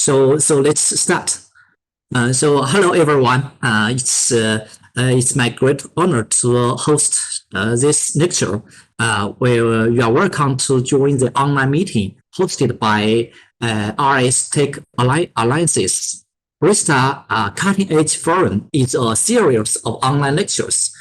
So let's start. So hello everyone. It's my great honor to host this lecture. Where you are welcome to join the online meeting hosted by RS Tech Alliances. Rista Cutting Edge Forum is a series of online lectures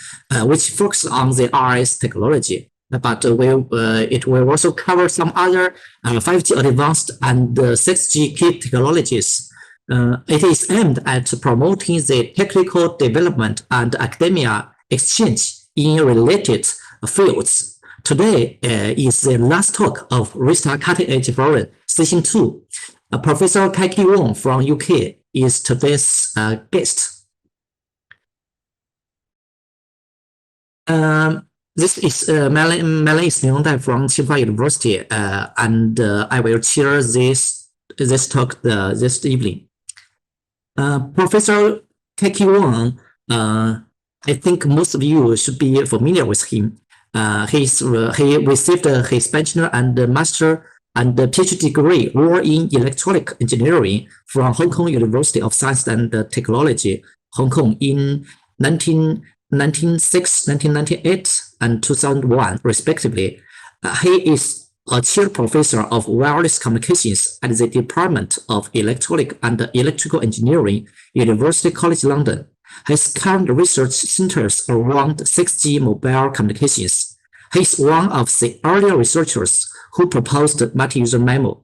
which focus on the RS technology. But it will also cover some other 5G advanced and 6G key technologies. It is aimed at promoting the technical development and academia exchange in related fields. Today is the last talk of Rista Cutting Edge Forum Session 2. Professor Kaiki Wong from UK is today's guest. This is Melanie Liang from Tsinghua University, and I will chair this talk this evening. Professor Kaiki Wong, I think most of you should be familiar with him. He received his bachelor and master and PhD degree all in electronic engineering from Hong Kong University of Science and Technology, Hong Kong in 1996, 1998, and 2001, respectively. He is a chair professor of wireless communications at the Department of Electronic and Electrical Engineering, University College London. His current research centers around 6G mobile communications. He is one of the earlier researchers who proposed multi-user MIMO.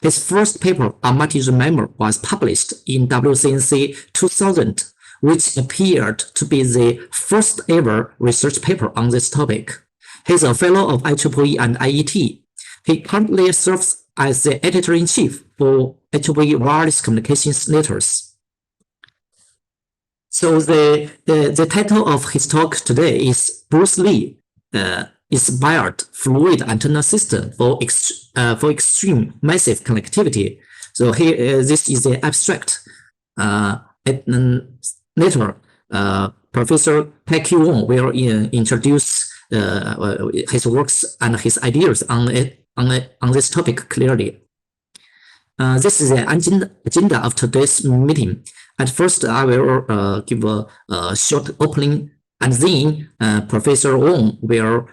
His first paper on multi-user MIMO was published in WCNC 2000, which appeared to be the first ever research paper on this topic. He is a fellow of IEEE and IET. He currently serves as the editor-in-chief for IEEE Wireless Communications Letters. So the title of his talk today is Bruce Lee Inspired Fluid Antenna System for Extreme Massive Connectivity. So here, this is the abstract. Later, Professor Kaiki Wong will introduce his works and his ideas on this topic clearly. This is the agenda of today's meeting. At first, I will give a short opening, and then Professor Wong will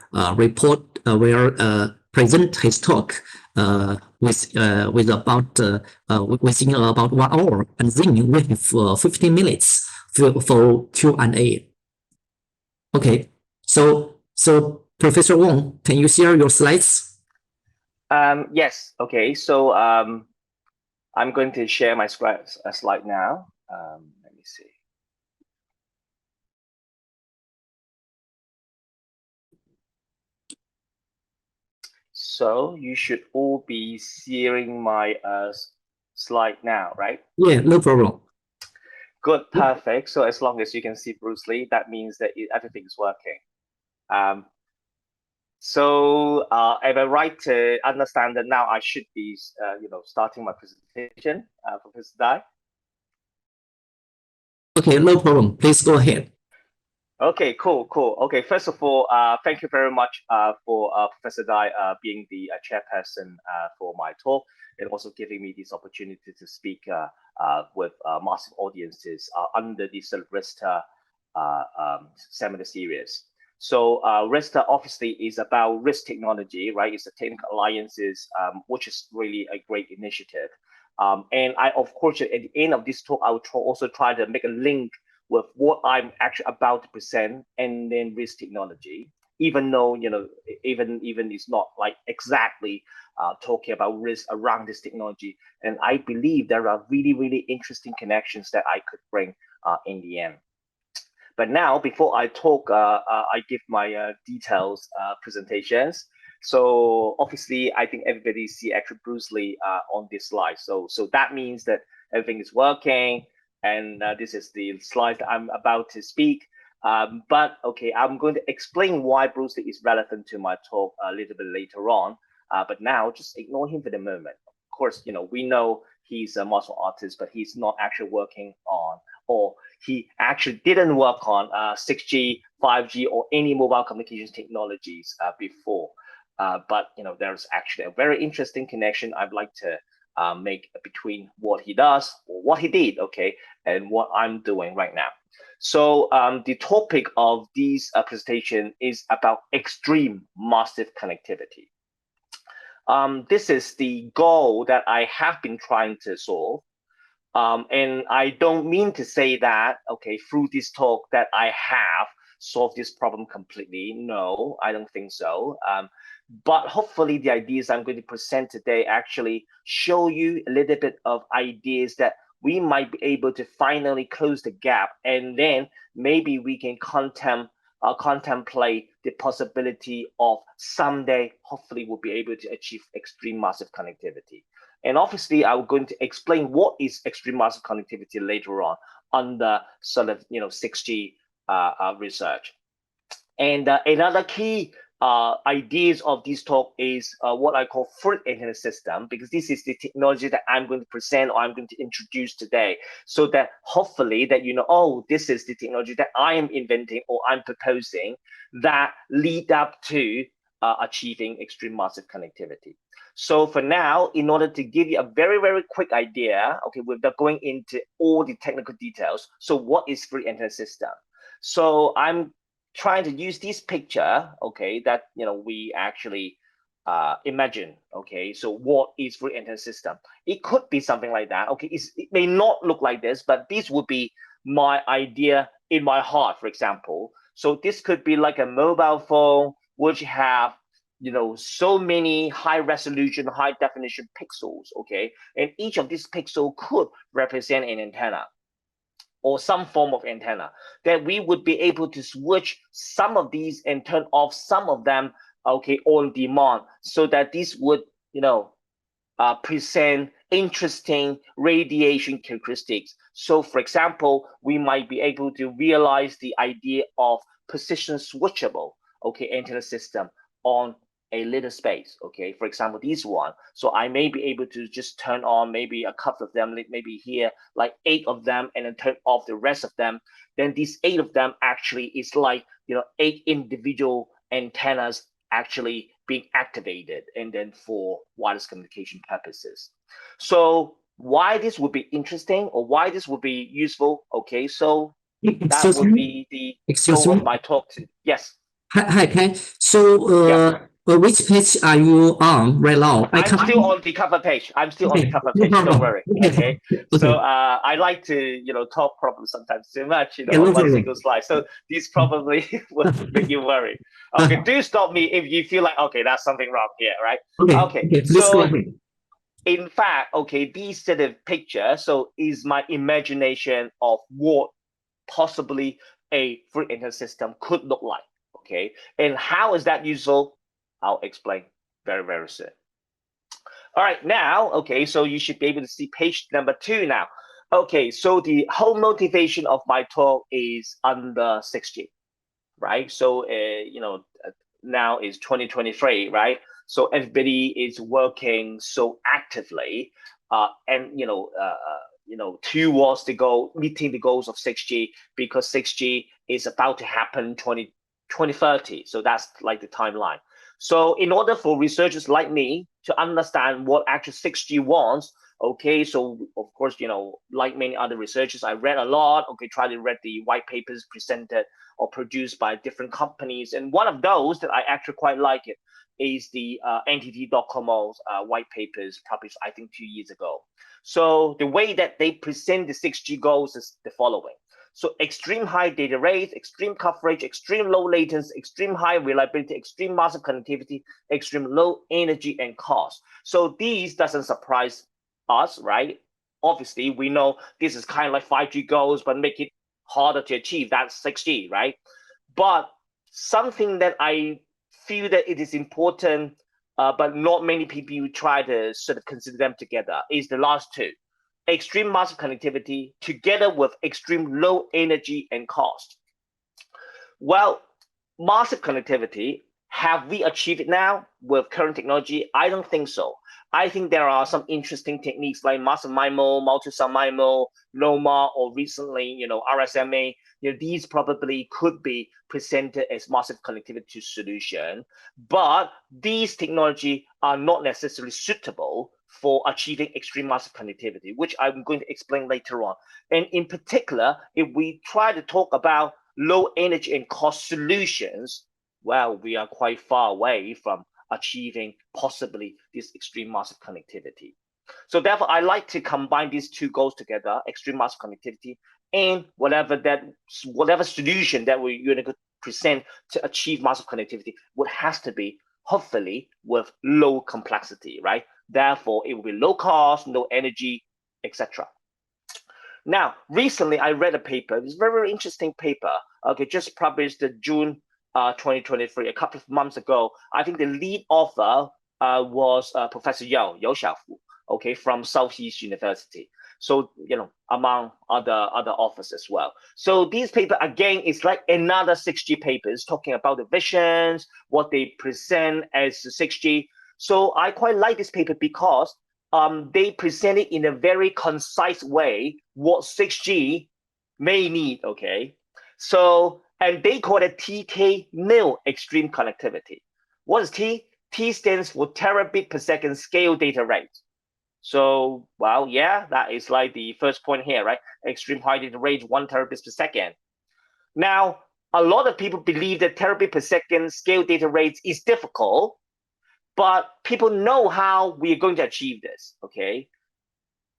present his talk within about 1 hour, and then we have 15 minutes for Q&A. Okay, so Professor Wong, can you share your slides? Yes. Okay. So I'm going to share my slide now. Let me see. So you should all be seeing my slide now, right? Yeah, no problem. Good, perfect. So as long as you can see Bruce Lee, that means that everything is working. So am I right to understand that now I should be, starting my presentation, Professor Dai? Okay, no problem. Please go ahead. Okay, cool. Okay, first of all, thank you very much for Professor Dai being the chairperson for my talk, and also giving me this opportunity to speak with massive audiences under the Rista seminar series. So Rista obviously is about RISC technology, right? It's a technical alliances, which is really a great initiative. And I, of course, at the end of this talk, I will also try to make a link with what I'm actually about to present, and then RISC technology, even though, even it's not like exactly talking about RISC around this technology. And I believe there are really, really interesting connections that I could bring in the end. But now, before I talk, I give my details presentations. So obviously, I think everybody see actually Bruce Lee on this slide. So that means that everything is working, and this is the slide that I'm about to speak. But okay, I'm going to explain why Bruce Lee is relevant to my talk a little bit later on. But now, just ignore him for the moment. Of course, we know he's a martial artist, but he's not actually working on, or he actually didn't work on 6G, 5G, or any mobile communications technologies before. But there's actually a very interesting connection I'd like to make between what he does or what he did, okay, and what I'm doing right now. So the topic of this presentation is about extreme massive connectivity. This is the goal that I have been trying to solve. And I don't mean to say that, okay, through this talk that I have solved this problem completely. No, I don't think so. But hopefully the ideas I'm going to present today actually show you a little bit of ideas that we might be able to finally close the gap, and then maybe we can contemplate the possibility of someday, hopefully we'll be able to achieve extreme massive connectivity. And obviously, I'm going to explain what is extreme massive connectivity later on under sort of 6G research. And another key ideas of this talk is what I call fluid antenna system, because this is the technology that I'm going to present or I'm going to introduce today, so that hopefully that oh, this is the technology that I am inventing or I'm proposing that lead up to achieving extreme massive connectivity. So for now, in order to give you a very, very quick idea, okay, without going into all the technical details, so what is fluid antenna system? So I'm trying to use this picture, okay, that we actually imagine, okay. So what is fluid antenna system? It could be something like that, okay. It may not look like this, but this would be my idea in my heart, for example. So this could be like a mobile phone which have so many high resolution, high definition pixels, okay, and each of these pixels could represent an antenna or some form of antenna, that we would be able to switch some of these and turn off some of them, okay, on demand, so that this would present interesting radiation characteristics. So for example, we might be able to realize the idea of position switchable, okay, antenna system on a little space, okay. For example, this one, so I may be able to just turn on maybe a couple of them, maybe here like 8 of them, and then turn off the rest of them. Then these 8 of them actually is like 8 individual antennas actually being activated, and then for wireless communication purposes. So why this would be interesting or why this would be useful, okay, so that would be the goal of my talk. Yes. Hi, Ken. So, Yeah. which page are you on right now? I'm still on the cover page. I'm still on the cover page. Don't worry. Okay. So I like to talk probably sometimes too much on one single slide. So this probably will make you worry. Okay. Do stop me if you feel like okay, that's something wrong here, right? Okay. Please go ahead. In fact, okay, this set of picture is my imagination of what possibly a fluid antenna system could look like. Okay. And how is that useful? I'll explain very, very soon. All right, now, okay, so you should be able to see page number 2 now. Okay, so the whole motivation of my talk is under 6G, right? So, now is 2023, right? So everybody is working so actively, and towards the goal, meeting the goals of 6G, because 6G is about to happen 2030. So that's like the timeline. So in order for researchers like me to understand what actually 6G wants, okay, so of course, like many other researchers, I read a lot, okay, try to read the white papers presented or produced by different companies. And one of those that I actually quite like it is the NTT.com's white papers published, I think, 2 years ago. So the way that they present the 6G goals is the following. So extreme high data rates, extreme coverage, extreme low latency, extreme high reliability, extreme massive connectivity, extreme low energy and cost. So these doesn't surprise us, right? Obviously, we know this is kind of like 5G goals, but make it harder to achieve. That's 6G, right? But something that I feel that it is important, but not many people try to sort of consider them together, is the last two. Extreme massive connectivity together with extreme low energy and cost. Well, massive connectivity, have we achieved it now with current technology? I don't think so. I think there are some interesting techniques like massive MIMO, multi-cell MIMO, NOMA, or recently, RSMA. These probably could be presented as massive connectivity solution, but these technology are not necessarily suitable for achieving extreme massive connectivity, which I'm going to explain later on. And in particular, if we try to talk about low energy and cost solutions, well, we are quite far away from achieving possibly this extreme massive connectivity. So therefore, I like to combine these two goals together, extreme massive connectivity and whatever solution that we're going to present to achieve massive connectivity would has to be hopefully with low complexity, right? Therefore, it will be low cost, no energy, etc. Now, recently I read a paper. It's a very, very interesting paper. Okay, just published in June 2023, a couple of months ago. I think the lead author was Professor Yao Xiaofu, okay, from Southeast University. So, among other authors as well. So these paper, again, is like another 6G papers talking about the visions, what they present as 6G. So I quite like this paper because they present it in a very concise way what 6G may need, okay? So, and they call it TK-nil extreme connectivity. What is T? T stands for terabit per second scale data rate. So, well, yeah, that is like the first point here, right? Extreme high data rate, 1 terabits per second. Now, a lot of people believe that terabit per second scale data rates is difficult, but people know how we are going to achieve this, okay?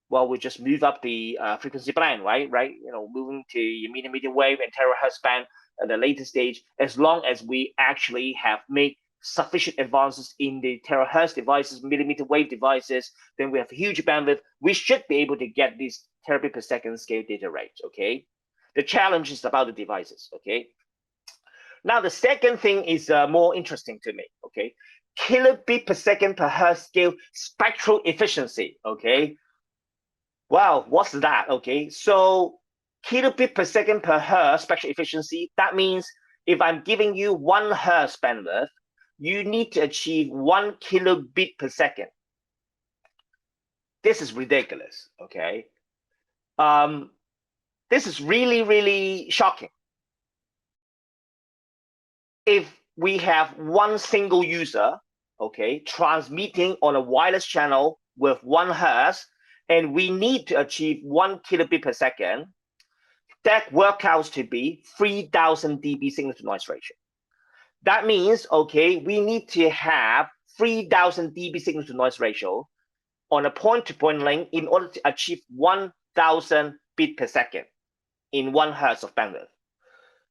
Well, we just move up the frequency band, right? Moving to millimeter wave and terahertz band at the later stage, as long as we actually have made sufficient advances in the terahertz devices, millimeter wave devices, then we have a huge bandwidth. We should be able to get these terabit per second scale data rates, okay? The challenge is about the devices, okay? Now, the second thing is more interesting to me, okay? Kilobit per second per hertz scale spectral efficiency, okay? Wow, what's that, okay? So kilobit per second per hertz spectral efficiency, that means if I'm giving you 1 hertz bandwidth, you need to achieve 1 kilobit per second. This is ridiculous, okay? This is really, really shocking. If we have one single user, okay, transmitting on a wireless channel with 1 hertz, and we need to achieve 1 kilobit per second, that works out to be 3000 dB signal to noise ratio. That means, okay, we need to have 3000 dB signal to noise ratio on a point-to-point link in order to achieve 1000 bit per second in 1 hertz of bandwidth.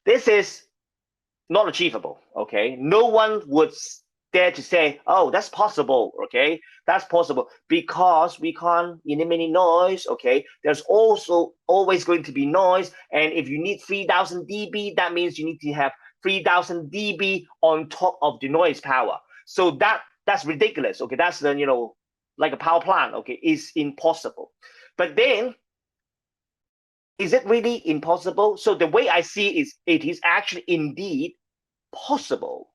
This is not achievable, okay? No one would dare to say, oh, that's possible, okay? That's possible because we can't eliminate noise, okay? There's also always going to be noise, and if you need 3000 dB, that means you need to have 3000 dB on top of the noise power. So that's ridiculous, okay? That's the, like a power plant, okay? It's impossible. But then, is it really impossible? So the way I see it is, it is actually indeed possible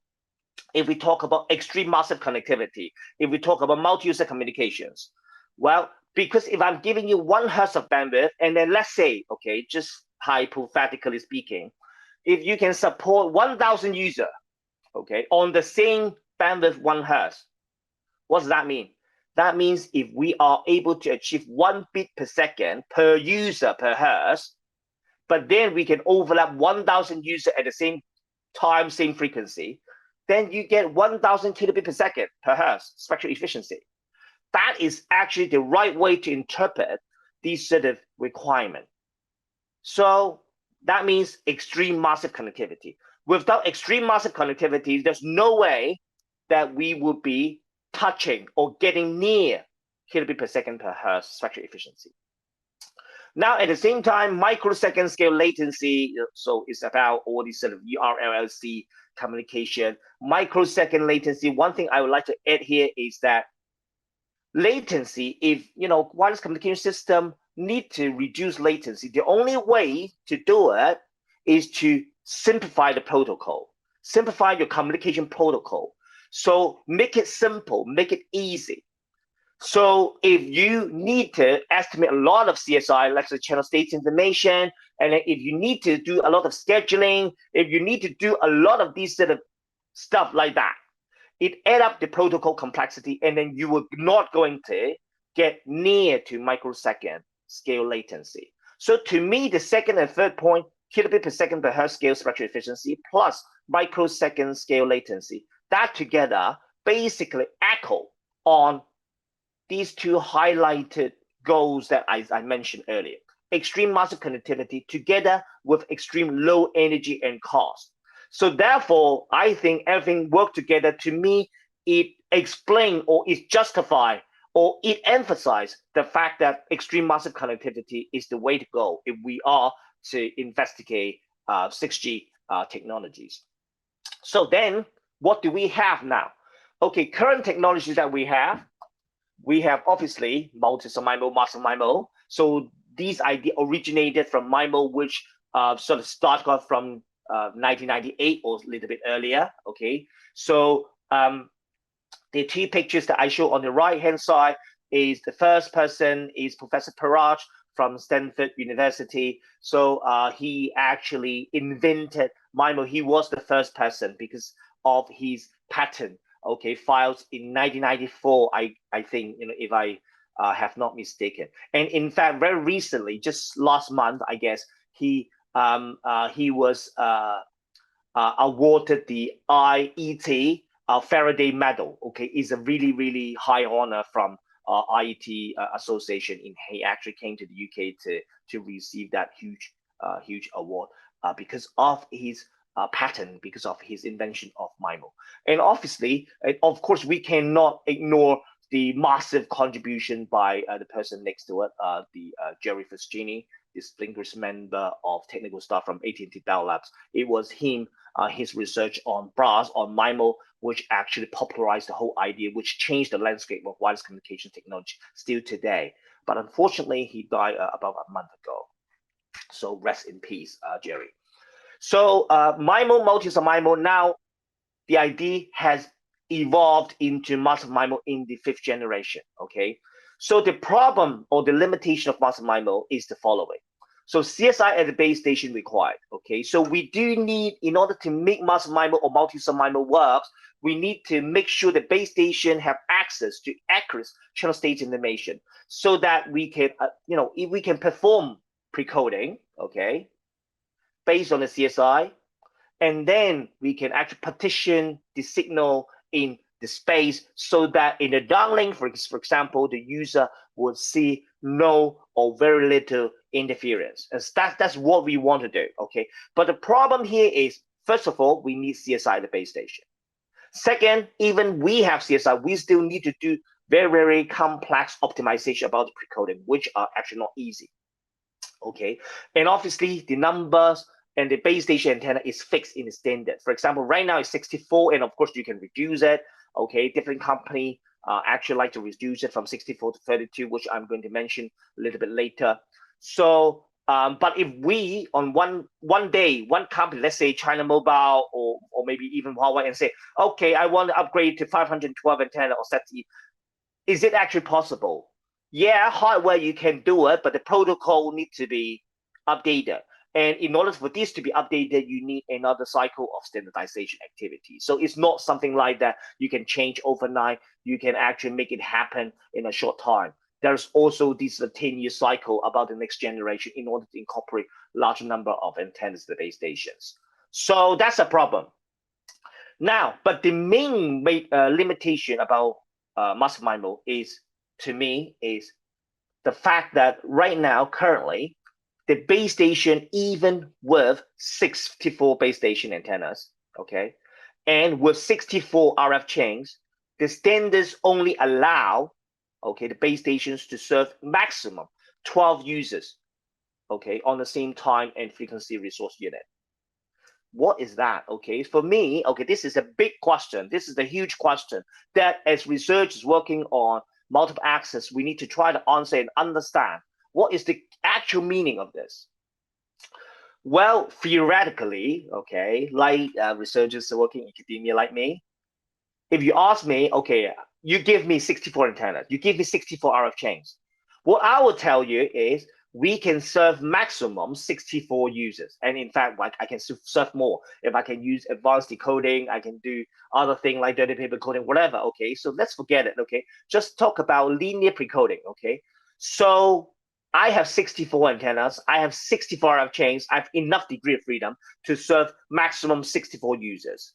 if we talk about extreme massive connectivity, if we talk about multi-user communications. Well, because if I'm giving you 1 hertz of bandwidth, and then let's say, okay, just hypothetically speaking, if you can support 1000 users, okay, on the same bandwidth 1 hertz, what does that mean? That means if we are able to achieve 1 bit per second per user per hertz, but then we can overlap 1000 users at the same time, same frequency, then you get 1000 kilobit per second per hertz spectral efficiency. That is actually the right way to interpret these sort of requirements. So that means extreme massive connectivity. Without extreme massive connectivity, there's no way that we would be touching or getting near kilobit per second per hertz spectral efficiency. Now, at the same time, microsecond scale latency, so it's about all these sort of URLLC communication. Microsecond latency, one thing I would like to add here is that latency, if, wireless communication system need to reduce latency, the only way to do it is to simplify the protocol, simplify your communication protocol. So make it simple, make it easy. So if you need to estimate a lot of CSI, like the channel state information, and if you need to do a lot of scheduling, if you need to do a lot of these sort of stuff like that, it add up the protocol complexity, and then you are not going to get near to microsecond scale latency. So to me, the second and third point, kilobit per second per hertz scale spectral efficiency plus microsecond scale latency, that together basically echo on these two highlighted goals that I mentioned earlier. Extreme massive connectivity together with extreme low energy and cost. So therefore, I think everything work together. To me, it explain or it justify or it emphasize the fact that extreme massive connectivity is the way to go if we are to investigate 6G technologies. So then what do we have now? Okay, current technologies that we have obviously multi-some MIMO, massive MIMO. So these ideas originated from MIMO, which sort of started off from 1998 or a little bit earlier. Okay, so the two pictures that I show on the right-hand side is the first person is Professor Paraj from Stanford University. So he actually invented MIMO. He was the first person because of his patent. Okay, filed in 1994, I think, if I have not mistaken. And in fact, very recently, just last month, I guess, he was awarded the IET Faraday Medal. Okay, is a really, really high honor from IET Association. He actually came to the UK to receive that huge award because of his patent, because of his invention of MIMO. And obviously, of course, we cannot ignore the massive contribution by the person next to it, the Jerry Fuscini, distinguished member of technical staff from AT&T Bell Labs. It was him, his research on BRAS, on MIMO, which actually popularized the whole idea, which changed the landscape of wireless communication technology still today. But unfortunately, he died about a month ago. So rest in peace, Jerry. So MIMO, multi-some MIMO, now the idea has evolved into massive MIMO in the 5th generation, okay? So the problem or the limitation of massive MIMO is the following. So CSI at the base station required, okay? So we do need, in order to make massive MIMO or multi-some MIMO works, we need to make sure the base station have access to accurate channel state information so that we can, if we can perform pre-coding, okay, based on the CSI, and then we can actually partition the signal in the space so that in the downlink, for example, the user will see no or very little interference. And that's what we want to do, okay? But the problem here is, first of all, we need CSI at the base station. Second, even we have CSI, we still need to do very, very complex optimization about the pre-coding, which are actually not easy, okay? And obviously, the numbers and the base station antenna is fixed in the standard. For example, right now it's 64, and of course you can reduce it. Okay, different company actually like to reduce it from 64 to 32, which I'm going to mention a little bit later. So, but if we on one day, one company, let's say China Mobile or maybe even Huawei, and say, okay, I want to upgrade to 512 antenna or SETI, is it actually possible? Yeah, hardware you can do it, but the protocol needs to be updated. And in order for this to be updated, you need another cycle of standardization activity. So it's not something like that you can change overnight. You can actually make it happen in a short time. There's also this 10-year cycle about the next generation in order to incorporate larger number of antennas to the base stations. So that's a problem. Now, but the main limitation about massive MIMO is, to me, is the fact that right now, currently, the base station, even with 64 base station antennas, okay, and with 64 RF chains, the standards only allow, okay, the base stations to serve maximum 12 users, okay, on the same time and frequency resource unit. What is that? Okay, for me, okay, this is a big question. This is a huge question that as researchers working on multiple access, we need to try to answer and understand what is the actual meaning of this. Well, theoretically, okay, like researchers working in academia like me, if you ask me, okay, you give me 64 antennas, you give me 64 RF chains, what I will tell you is we can serve maximum 64 users. And in fact, like I can serve more. If I can use advanced decoding, I can do other things like dirty paper coding, whatever. Okay, so let's forget it. Okay, just talk about linear precoding. Okay, so I have 64 antennas. I have 64 RF chains. I have enough degree of freedom to serve maximum 64 users.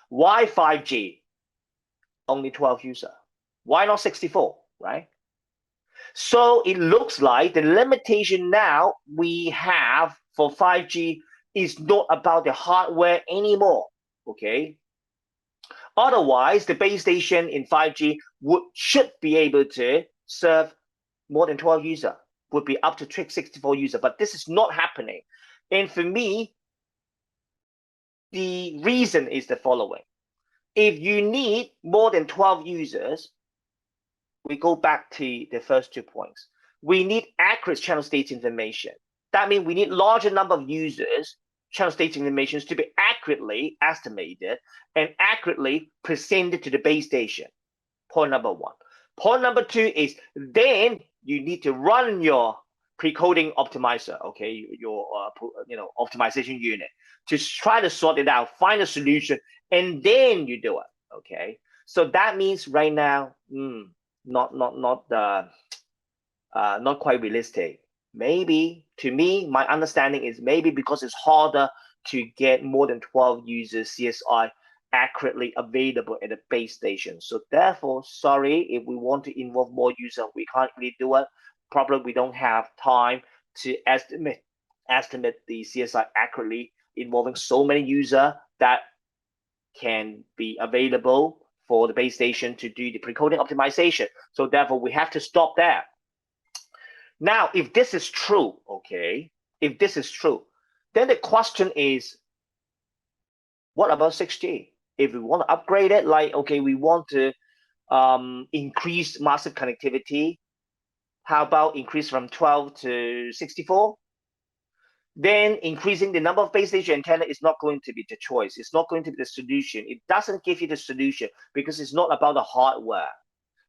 Why 5G? Only 12 users. Why not 64, right? So it looks like the limitation now we have for 5G is not about the hardware anymore, okay? Otherwise, the base station in 5G should be able to serve more than 12 users, would be up to 64 users, but this is not happening. And for me, the reason is the following. If you need more than 12 users, we go back to the first 2 points. We need accurate channel state information. That means we need larger number of users, channel state information to be accurately estimated and accurately presented to the base station. Point number one. Point number two is then you need to run your pre-coding optimizer, okay, your optimization unit to try to sort it out, find a solution, and then you do it, okay. So that means right now, not quite realistic. Maybe to me, my understanding is maybe because it's harder to get more than 12 users CSI accurately available at the base station. So therefore, sorry, if we want to involve more users, we can't really do it. Probably we don't have time to estimate the CSI accurately involving so many users that can be available for the base station to do the pre-coding optimization. So therefore, we have to stop there. Now, if this is true, okay, if this is true, then the question is, what about 6G? If we want to upgrade it, like, okay, we want to increase massive connectivity, how about increase from 12 to 64? Then increasing the number of base station antenna is not going to be the choice. It's not going to be the solution. It doesn't give you the solution because it's not about the hardware.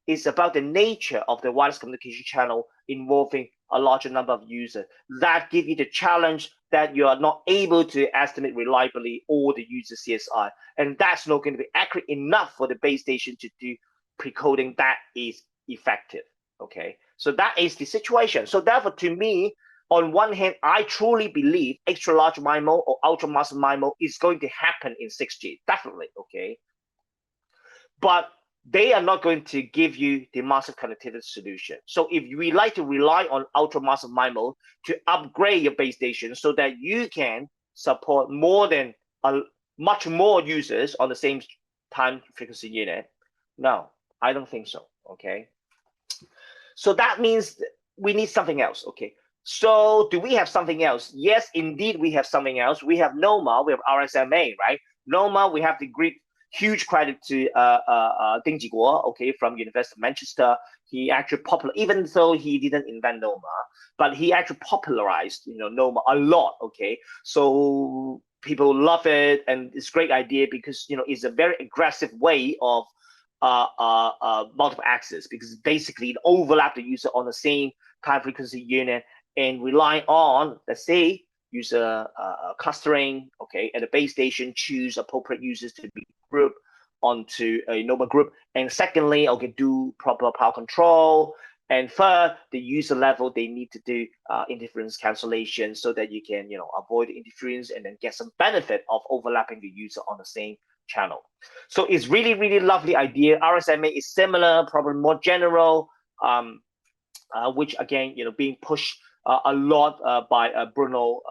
It's about the nature of the wireless communication channel involving a larger number of users. That give you the challenge that you are not able to estimate reliably all the user CSI. And that's not going to be accurate enough for the base station to do pre-coding that is effective, okay? So that is the situation. So therefore, to me, on one hand, I truly believe extra large MIMO or ultra massive MIMO is going to happen in 6G, definitely, okay? But they are not going to give you the massive connectivity solution. So if you like to rely on ultra massive MIMO to upgrade your base station so that you can support more than much more users on the same time frequency unit, no, I don't think so, okay? So that means we need something else, okay? So do we have something else? Yes, indeed, we have something else. We have NOMA, we have RSMA, right? NOMA, we have the great huge credit to Ding Jiguo, okay, from University of Manchester. He actually even though he didn't invent NOMA, but he actually popularized, NOMA a lot, okay? So people love it, and it's a great idea because, it's a very aggressive way of multiple access because basically it overlaps the user on the same time frequency unit and rely on, let's say, user clustering, okay, at the base station, choose appropriate users to be grouped onto a NOMA group. And secondly, okay, do proper power control. And third, the user level, they need to do interference cancellation so that you can, avoid the interference and then get some benefit of overlapping the user on the same channel. So it's really, really lovely idea. RSMA is similar, probably more general, which again, being pushed a lot by Bruno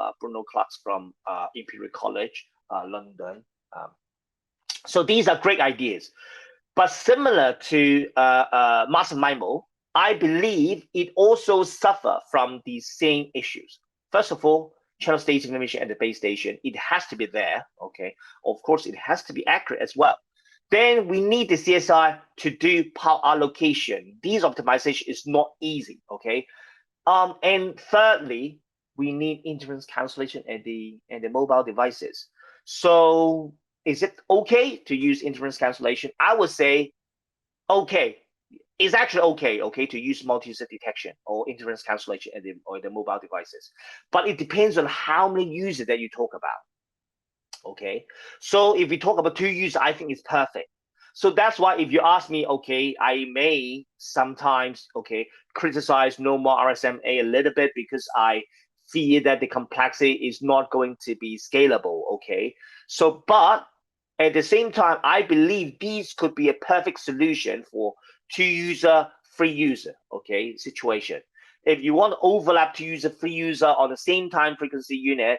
Klux from Imperial College, London. So these are great ideas. But similar to massive MIMO, I believe it also suffer from these same issues. First of all, channel state information at the base station, it has to be there, okay? Of course, it has to be accurate as well. Then we need the CSI to do power allocation. These optimization is not easy, okay? And thirdly, we need interference cancellation and the mobile devices. So is it okay to use interference cancellation? I would say, okay, it's actually okay to use multi-user detection or interference cancellation or the mobile devices, but it depends on how many users that you talk about. Okay, so if we talk about 2 users, I think it's perfect. So that's why if you ask me, okay, I may sometimes criticize normal RSMA a little bit because I fear that the complexity is not going to be scalable. Okay, so but at the same time, I believe these could be a perfect solution for 2 user, 3 user situation. If you want to overlap 2 user, 3 user on the same time frequency unit,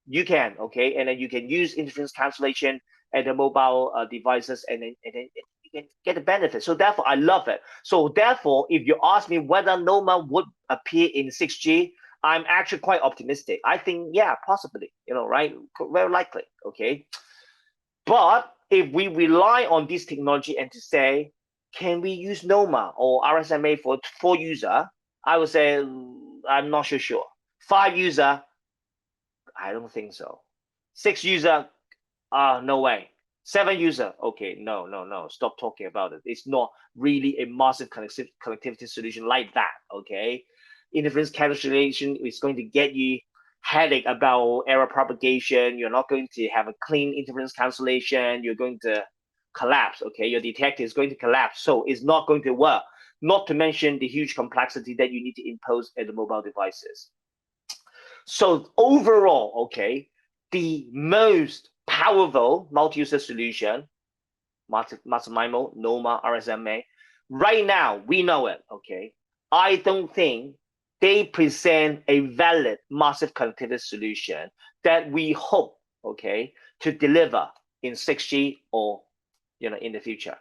you can, and then you can use interference cancellation and the mobile devices, and then you can get the benefit. So therefore, I love it. So therefore, if you ask me whether NOMA would appear in 6G, I'm actually quite optimistic. I think, yeah, possibly, right? Very likely, okay? But if we rely on this technology and to say, can we use NOMA or RSMA for 4 user? I would say, I'm not so sure. 5 user, I don't think so. 6 user, no way. 7 user, okay, no, stop talking about it. It's not really a massive connectivity solution like that, okay? Interference cancellation is going to get you headache about error propagation. You're not going to have a clean interference cancellation. You're going to collapse, okay? Your detector is going to collapse, so it's not going to work. Not to mention the huge complexity that you need to impose at the mobile devices. So overall, the most powerful multi-user solution, Master MIMO, NOMA, RSMA, right now we know it, I don't think they present a valid massive connectivity solution that we hope, to deliver in 6G or, in the future.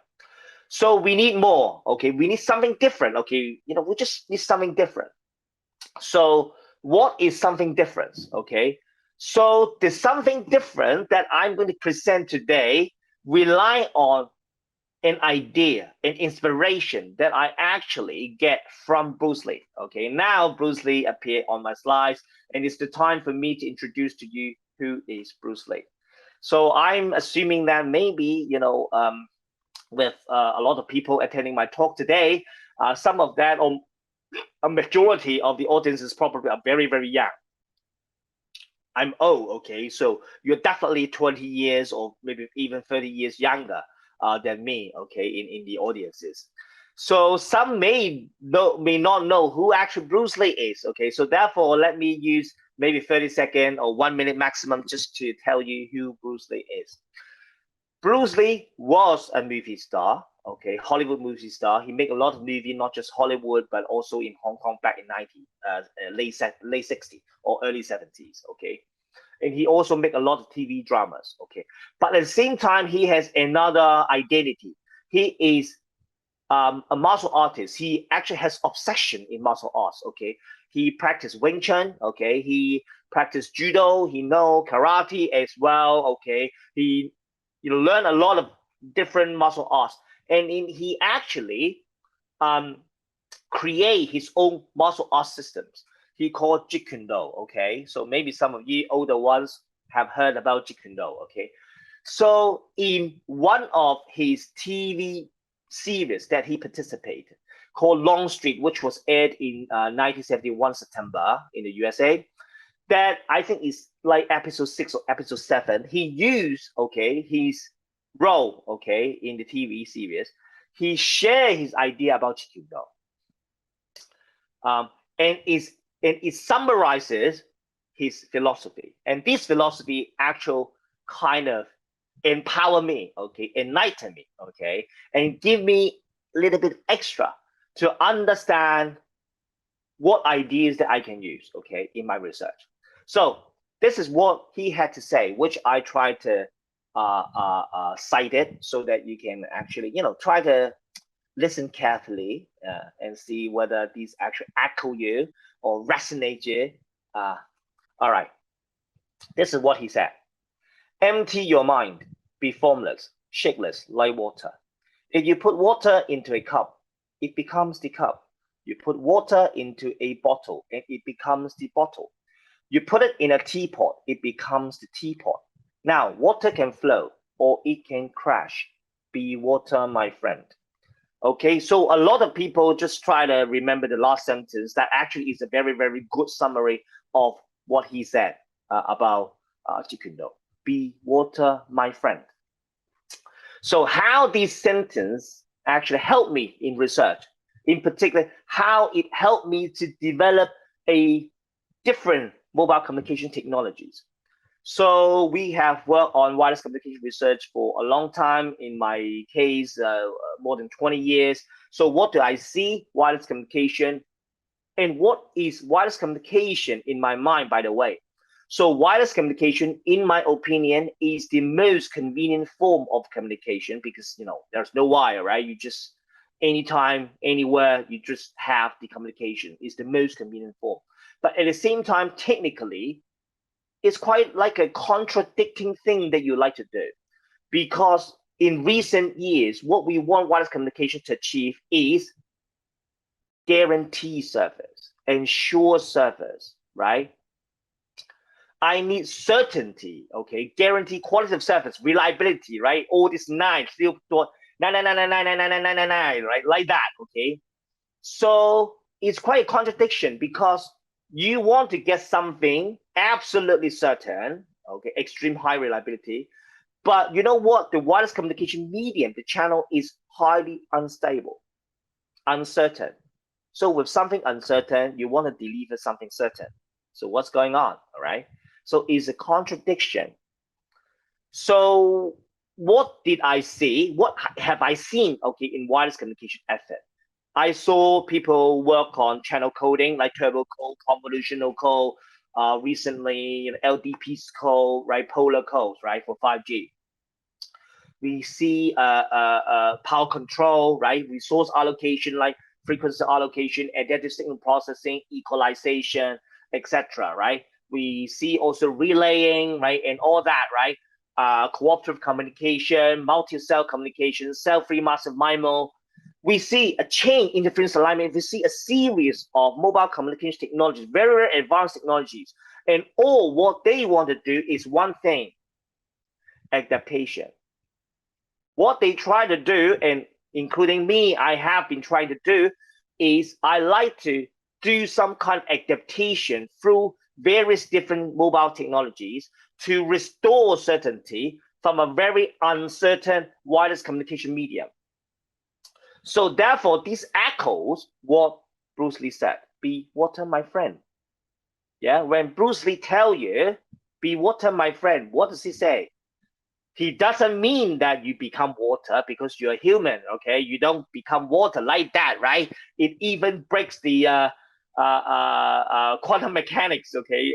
So we need more, we need something different, we just need something different. So what is something different? So the something different that I'm going to present today rely on an idea, an inspiration that I actually get from Bruce Lee. Now Bruce Lee appeared on my slides, and it's the time for me to introduce to you who is Bruce Lee. So I'm assuming that maybe, with a lot of people attending my talk today, some of that, or a majority of the audience is probably very, very young. I'm old, so you're definitely 20 years or maybe even 30 years younger than me, in the audiences. So some may not know who actually Bruce Lee is, so therefore let me use maybe 30 seconds or 1 minute maximum just to tell you who Bruce Lee is. Bruce Lee was a movie star, Hollywood movie star. He made a lot of movies, not just Hollywood, but also in Hong Kong back in late 60s or early 70s, And he also made a lot of TV dramas, But at the same time, he has another identity. He is a martial artist. He actually has obsession in martial arts, He practiced Wing Chun, He practiced judo. He know karate as well, He learn a lot of different martial arts, and he actually create his own martial arts systems. He called Jeet Kune Do, So maybe some of you older ones have heard about Jeet Kune Do, So in one of his TV series that he participated, called Long Street, which was aired in 1971 September in the USA, that I think is like episode 6 or episode 7. He used his role in the TV series. He shared his idea about Jeet Kune Do, and it summarizes his philosophy. And this philosophy actually kind of empower me, enlighten me, and give me a little bit extra to understand what ideas that I can use, in my research. So this is what he had to say, which I try to cite it so that you can actually, try to listen carefully and see whether these actually echo you or resonate you. All right, this is what he said. Empty your mind, be formless, shapeless, like water. If you put water into a cup, it becomes the cup. You put water into a bottle, and it becomes the bottle. You put it in a teapot, it becomes the teapot. Now, water can flow, or it can crash. Be water, my friend. Okay, so a lot of people just try to remember the last sentence. That actually is a very, very good summary of what he said about Jeet Kune Do. Be water, my friend. So how this sentence actually helped me in research, in particular, how it helped me to develop a different mobile communication technologies. So we have worked on wireless communication research for a long time. In my case, more than 20 years. So what do I see? Wireless communication. And what is wireless communication in my mind, by the way? So wireless communication, in my opinion, is the most convenient form of communication because, there's no wire, right? You just, anytime, anywhere, you just have the communication. It's the most convenient form. But at the same time, technically, it's quite like a contradicting thing that you like to do, because in recent years, what we want wireless communication to achieve is guarantee service, ensure service, right? I need certainty, okay? Guarantee quality of service, reliability, right? All this nine, still 9, right? Like that, okay? So it's quite a contradiction because you want to get something absolutely certain, okay, extreme high reliability, but you know what? The wireless communication medium, the channel is highly unstable, uncertain. So with something uncertain, you want to deliver something certain. So what's going on, all right? So it's a contradiction. So what did I see? What have I seen, okay, in wireless communication effort? I saw people work on channel coding, like turbo code, convolutional code, recently LDP code, right, polar codes, right, for 5G. We see power control, right, resource allocation, like frequency allocation, adaptive signal processing, equalization, etc. Right? We see also relaying, right, and all that, right? Cooperative communication, multi-cell communication, cell-free massive MIMO. We see a chain interference alignment. We see a series of mobile communication technologies, very, very advanced technologies. And all what they want to do is one thing, adaptation. What they try to do, and including me, I have been trying to do, is I like to do some kind of adaptation through various different mobile technologies to restore certainty from a very uncertain wireless communication medium. So therefore, this echoes what Bruce Lee said, be water, my friend. Yeah, when Bruce Lee tell you, be water, my friend, what does he say? He doesn't mean that you become water because you're human, okay? You don't become water like that, right? It even breaks the quantum mechanics, okay,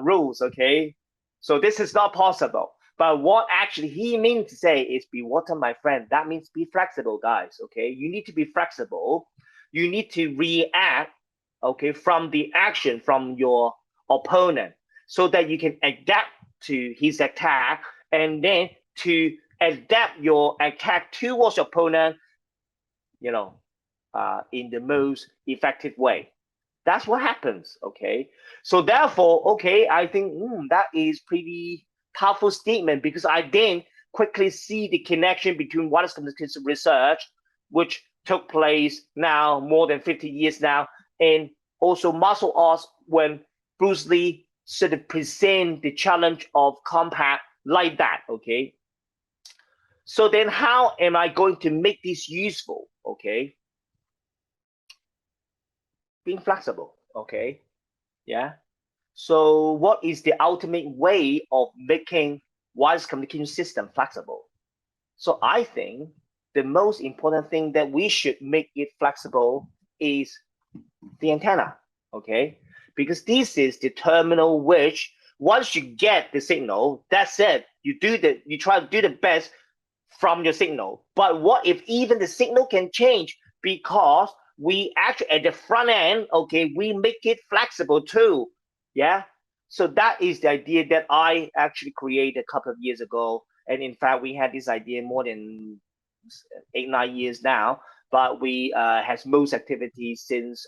rules, okay? So this is not possible. But what actually he means to say is be water, my friend. That means be flexible, guys, okay? You need to be flexible. You need to react, okay, from the action from your opponent so that you can adapt to his attack and then to adapt your attack towards your opponent, in the most effective way. That's what happens, okay? So therefore, okay, I think that is pretty powerful statement because I then quickly see the connection between wireless communication research, which took place now more than 50 years now, and also martial arts when Bruce Lee sort of present the challenge of combat like that, okay? So then how am I going to make this useful, okay? Being flexible, okay? Yeah. So what is the ultimate way of making wireless communication system flexible? So I think the most important thing that we should make it flexible is the antenna, okay? Because this is the terminal which once you get the signal, that's it. You try to do the best from your signal. But what if even the signal can change because we actually at the front end, okay, we make it flexible too. Yeah. So that is the idea that I actually created a couple of years ago. And in fact, we had this idea more than 8-9 years now, but we has most activities since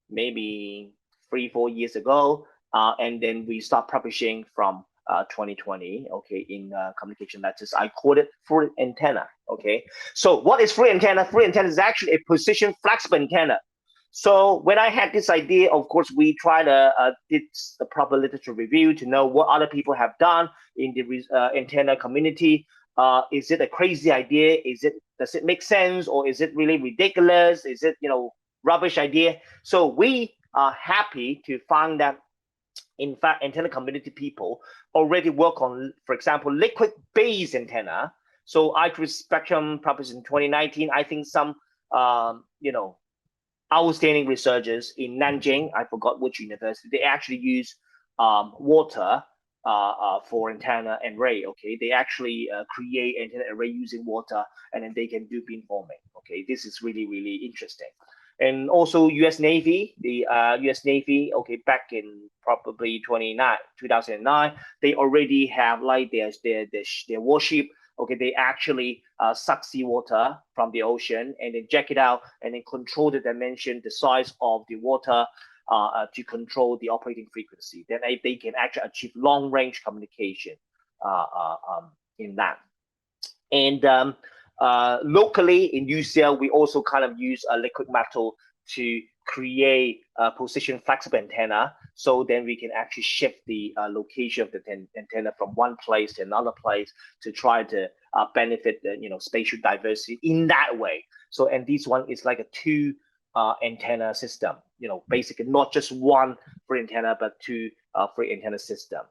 maybe 3-4 years ago. And then we start publishing from 2020, okay, in communication letters. I called it fluid antenna, okay. So what is fluid antenna? Fluid antenna is actually a position flexible antenna. So when I had this idea, of course, we try to did the proper literature review to know what other people have done in the antenna community. Is it a crazy idea? Does it make sense, or is it really ridiculous? Is it rubbish idea? So we are happy to find that, in fact, antenna community people already work on, for example, liquid based antenna. So I created Spectrum published in 2019. I think some outstanding researchers in Nanjing, I forgot which university, they actually use water for antenna array. Okay, they actually create antenna array using water, and then they can do beamforming. Okay, this is really, really interesting. And also US Navy, the US Navy, okay, back in probably 2009, they already have like their warship. Okay, they actually suck seawater from the ocean and then jack it out and then control the dimension, the size of the water to control the operating frequency. Then they can actually achieve long range communication in that. And locally in UCL, we also kind of use a liquid metal to create a position flexible antenna. So then we can actually shift the location of the antenna from one place to another place to try to benefit the spatial diversity in that way. So, and this one is like a two antenna system, basically not just one free antenna, but two free antenna system.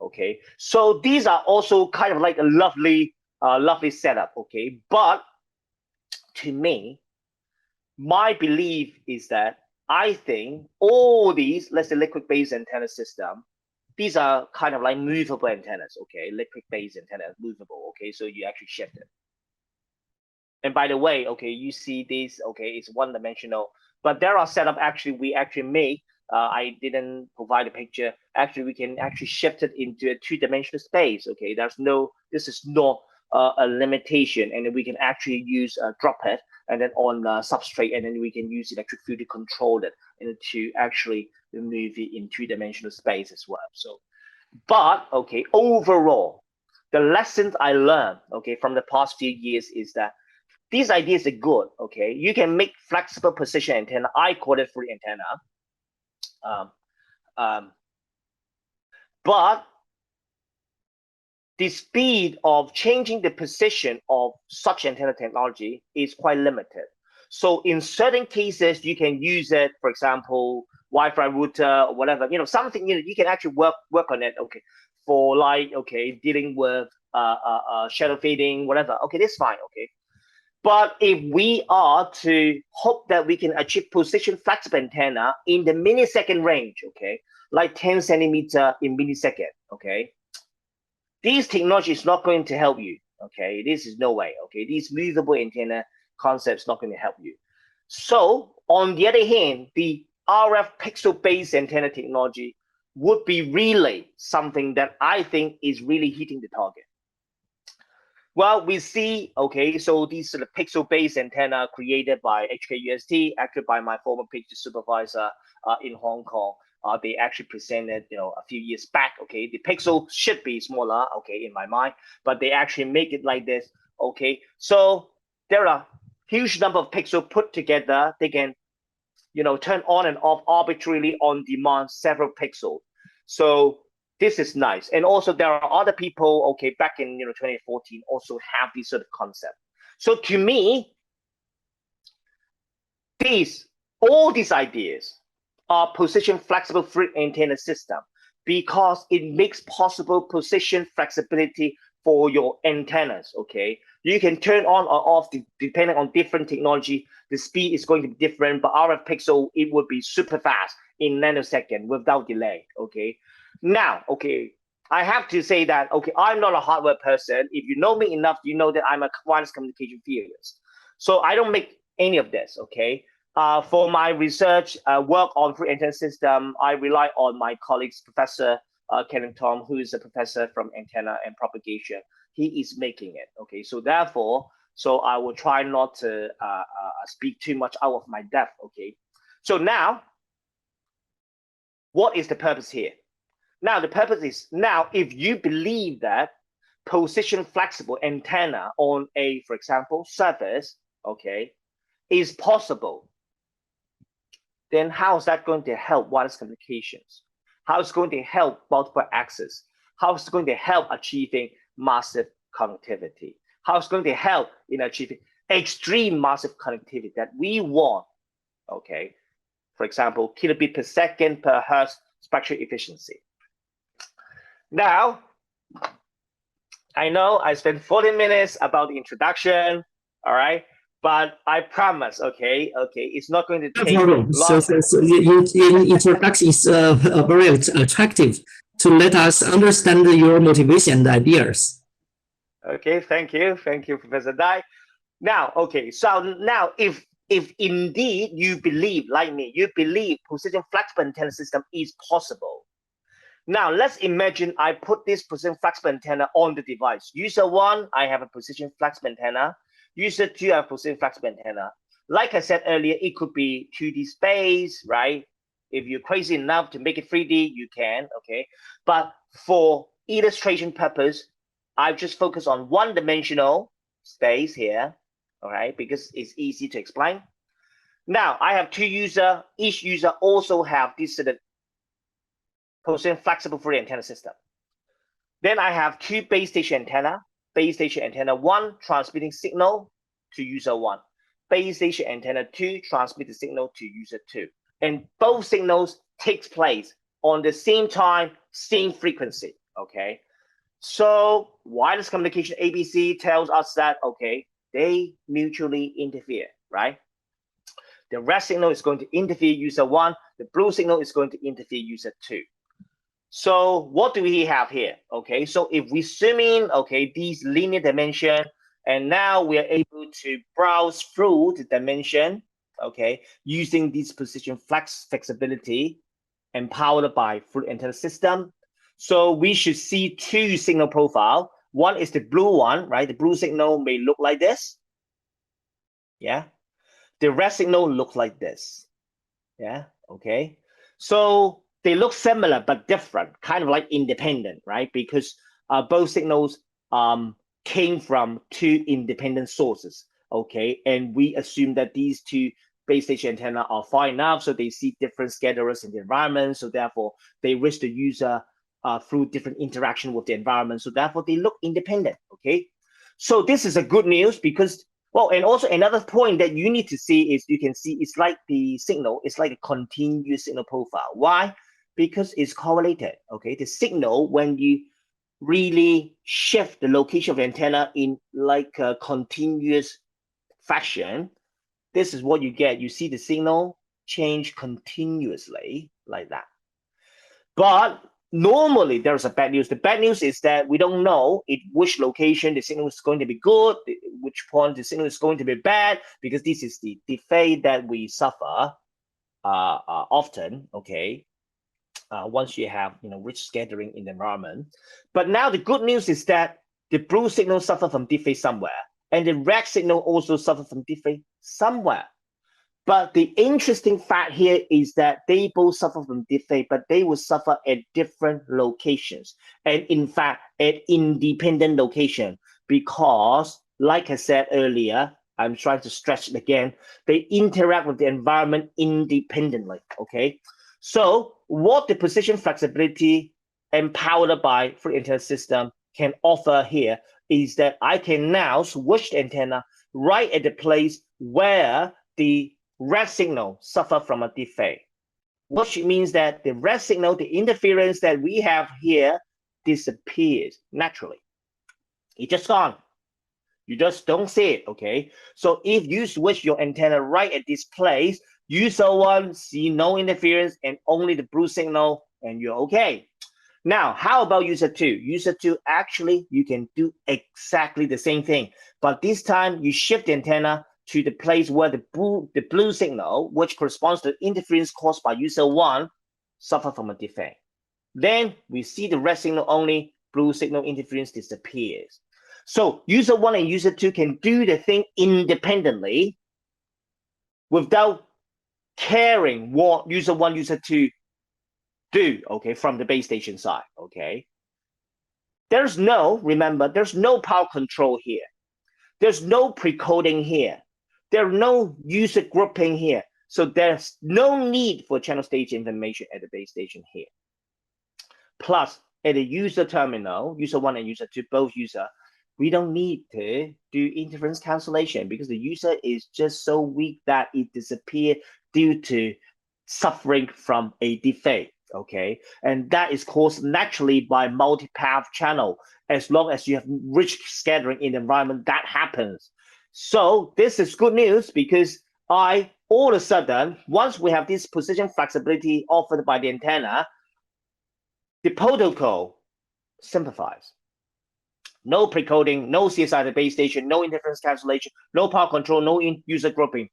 Okay, so these are also kind of like a lovely setup. Okay, but to me, my belief is that I think all these, let's say, liquid based antenna system, these are kind of like movable antennas. Okay, liquid based antenna is movable. Okay, so you actually shift it. And by the way, okay, you see this, okay, it's one dimensional, but there are setup actually we actually make. I didn't provide a picture. Actually, we can actually shift it into a two-dimensional space. Okay, this is not a limitation, and then we can actually use a drop it and then on substrate, and then we can use electric field to control it and to actually move it in two-dimensional space as well. So, but okay, overall, the lessons I learned, okay, from the past few years is that these ideas are good. Okay, you can make flexible position antenna. I call it free antenna. But the speed of changing the position of such antenna technology is quite limited. So in certain cases, you can use it, for example, Wi-Fi router or whatever, something, you can actually work on it, okay, for like, okay, dealing with shadow fading, whatever. Okay, that's fine, okay. But if we are to hope that we can achieve position flexible antenna in the millisecond range, okay, like 10 centimeter in millisecond, okay, this technology is not going to help you, okay? This is no way, okay? These movable antenna concepts not going to help you. So on the other hand, the RF pixel-based antenna technology would be really something that I think is really hitting the target. Well, we see, okay, so these are the pixel-based antenna created by HKUST, actually by my former PhD supervisor in Hong Kong. They actually presented, a few years back. Okay, the pixel should be smaller. Okay, in my mind, but they actually make it like this. Okay, so there are huge number of pixels put together. They can, turn on and off arbitrarily on demand several pixels. So this is nice. And also there are other people, okay, back in 2014 also have this sort of concept. So to me, all these ideas are position flexible free antenna system because it makes possible position flexibility for your antennas. Okay, you can turn on or off depending on different technology. The speed is going to be different, but RF pixel, it would be super fast in nanosecond without delay. Okay, now, okay, I have to say that, okay, I'm not a hardware person. If you know me enough, you know that I'm a wireless communication theorist. So I don't make any of this, okay? For my research work on free antenna system, I rely on my colleagues, Professor Ken Tom, who is a professor from antenna and propagation. He is making it, okay? So therefore, I will try not to speak too much out of my depth, okay? So now, what is the purpose here? Now, the purpose is, now, if you believe that position flexible antenna on a, for example, surface, okay, is possible, then how is that going to help wireless communications? How is it going to help multiple access? How is it going to help achieving massive connectivity? How is it going to help in achieving extreme massive connectivity that we want? Okay, for example, kilobit per second per hertz spectral efficiency. Now, I know I spent 40 minutes about the introduction, all right, but I promise, okay, it's not going to take problem. long. So your introduction is very attractive to let us understand your motivation and ideas. Okay, thank you, Professor Dai. Now, okay, so now if indeed you believe, like me, you believe position flexible antenna system is possible. Now let's imagine I put this position flexible antenna on the device. User 1, I have a position flexible antenna. User 2, I have a position flexible antenna. Like I said earlier, it could be 2D space, right? If you're crazy enough to make it 3D, you can, okay? But for illustration purpose, I've just focused on one-dimensional space here, all right? Because it's easy to explain. Now, I have 2 users. Each user also have this sort of position flexible Fourier antenna system. Then I have 2 base station antenna. Base station antenna 1 transmitting signal to user 1. Base station antenna 2 transmit the signal to user 2. And both signals takes place on the same time, same frequency, okay? So wireless communication ABC tells us that, okay, they mutually interfere, right? The red signal is going to interfere user 1. The blue signal is going to interfere user 2. So what do we have here? Okay, so if we zoom in, okay, these linear dimension, and now we are able to browse through the dimension, okay, using this position flexibility empowered by Fourier antenna system. So we should see 2 signal profile. One is the blue one, right? The blue signal may look like this. Yeah. The red signal looks like this. Yeah. Okay. So they look similar but different, kind of like independent, right? Because both signals came from 2 independent sources, okay? And we assume that these 2 base station antenna are far enough, so they see different scatterers in the environment, so therefore they reach the user through different interaction with the environment, so therefore they look independent, okay? So this is a good news because, well, and also another point that you need to see is you can see it's like the signal, it's like a continuous signal profile. Why? Because it's correlated, okay? The signal, when you really shift the location of the antenna in like a continuous fashion, this is what you get. You see the signal change continuously like that. But normally there's a bad news. The bad news is that we don't know at which location the signal is going to be good, which point the signal is going to be bad, because this is the delay that we suffer often, okay? Once you have rich scattering in the environment. But now the good news is that the blue signal suffer from delay somewhere, and the red signal also suffer from delay somewhere. But the interesting fact here is that they both suffer from delay, but they will suffer at different locations, and in fact at independent location, because like I said earlier, I'm trying to stretch it again, they interact with the environment independently, okay? So what the position flexibility empowered by Fourier antenna system can offer here is that I can now switch the antenna right at the place where the red signal suffer from a delay, which means that the red signal, the interference that we have here, disappears naturally. It's just gone. You just don't see it, okay? So if you switch your antenna right at this place, user 1 see no interference and only the blue signal, and you're okay. Now, how about user 2? User 2, actually, you can do exactly the same thing, but this time you shift the antenna to the place where the blue signal, which corresponds to interference caused by user 1, suffer from a delay. Then we see the red signal only, blue signal interference disappears. So user 1 and user 2 can do the thing independently without caring what user 1, user 2 do, okay, from the base station side, okay? Remember, there's no power control here. There's no pre-coding here. There's no user grouping here. So there's no need for channel stage information at the base station here. Plus, at the user terminal, user 1 and user 2, both user, we don't need to do interference cancellation because the user is just so weak that it disappears due to suffering from a defect, okay? And that is caused naturally by multi-path channel. As long as you have rich scattering in the environment, that happens. So this is good news because all of a sudden, once we have this position flexibility offered by the antenna, the protocol simplifies. No pre-coding, no CSI at the base station, no interference cancellation, no power control, no user grouping,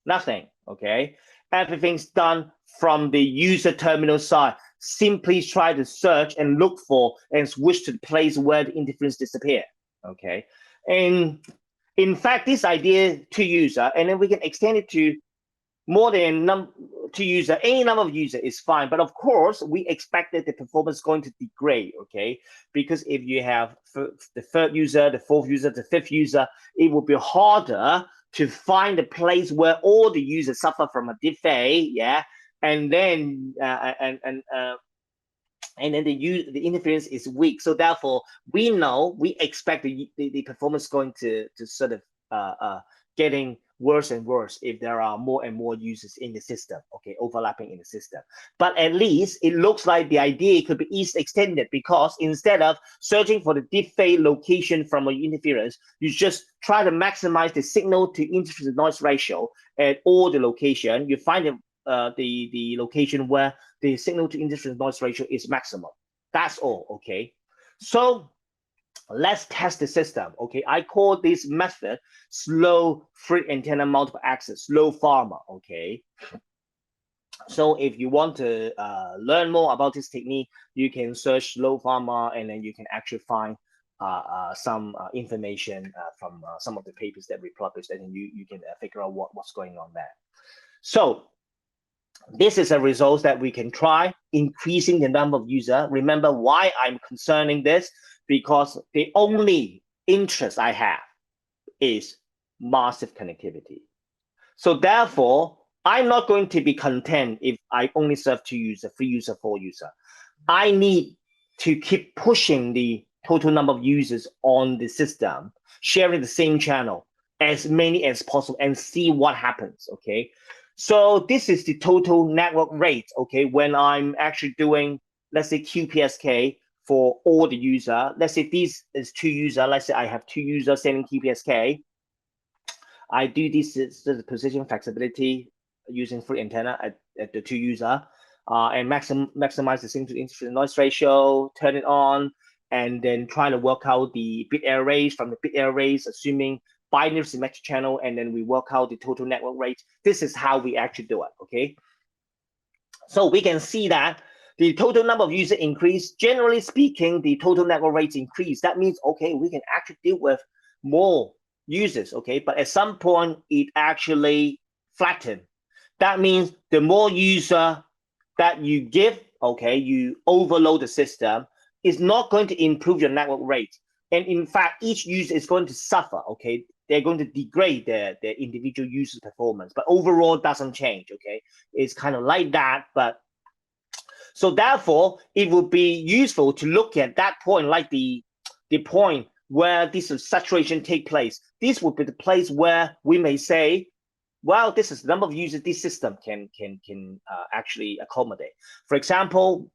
nothing, okay? Everything's done from the user terminal side. Simply try to search and look for and switch to the place where the interference disappear, okay? And in fact, this idea to user, and then we can extend it to more than to user, any number of user is fine. But of course, we expect that the performance is going to degrade, okay? Because if you have the third user, the fourth user, the fifth user, it will be harder to find a place where all the users suffer from a defect, yeah? And then the interference is weak. So therefore, we expect the performance going to sort of getting worse and worse if there are more and more users in the system, okay, overlapping in the system. But at least it looks like the idea could be easily extended because instead of searching for the defect location from an interference, you just try to maximize the signal to interference noise ratio at all the location. You find the location where the signal to interference noise ratio is maximum. That's all, okay? So let's test the system, okay? I call this method slow free antenna multiple access, slow farmer, okay? So if you want to learn more about this technique, you can search slow farmer and then you can actually find some information from some of the papers that we published, and you can figure out what's going on there. So this is a result that we can try increasing the number of users. Remember why I'm concerning this? Because the only interest I have is massive connectivity. So therefore, I'm not going to be content if I only serve 2 users, 3 users, 4 users. I need to keep pushing the total number of users on the system, sharing the same channel, as many as possible, and see what happens, okay? So this is the total network rate, okay? When I'm actually doing, let's say QPSK for all the user, let's say this is 2 users, let's say I have 2 users sending QPSK. I do this position flexibility using free antenna at the 2 user and maximize the signal to interference noise ratio, turn it on, and then try to work out the bit error rates from the bit error rates, assuming binary symmetric channel, and then we work out the total network rate. This is how we actually do it, okay? So we can see that the total number of users increase. Generally speaking, the total network rates increase. That means, okay, we can actually deal with more users, okay? But at some point, it actually flattened. That means the more user that you give, okay, you overload the system, is not going to improve your network rate. And in fact, each user is going to suffer, okay? They're going to degrade their individual user's performance, but overall doesn't change, okay? It's kind of like that, but so therefore, it would be useful to look at that point, like the point where this saturation take place. This would be the place where we may say, well, this is the number of users this system can actually accommodate. For example,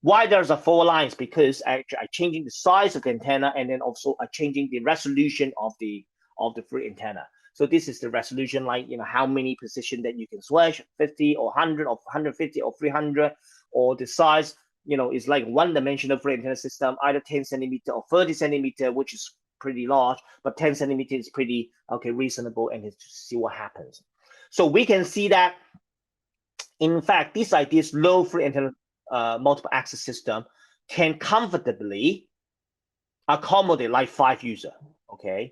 why there's a 4 lines? Because I'm changing the size of the antenna, and then also changing the resolution of the free antenna. So this is the resolution, like, you know, how many positions that you can switch, 50 or 100 or 150 or 300, or the size, you know, is like one-dimensional free antenna system, either 10 centimeter or 30 centimeter, which is pretty large, but 10 centimeter is pretty, okay, reasonable, and to see what happens. So we can see that, in fact, this idea is low free antenna multiple access system can comfortably accommodate like 5 users, okay?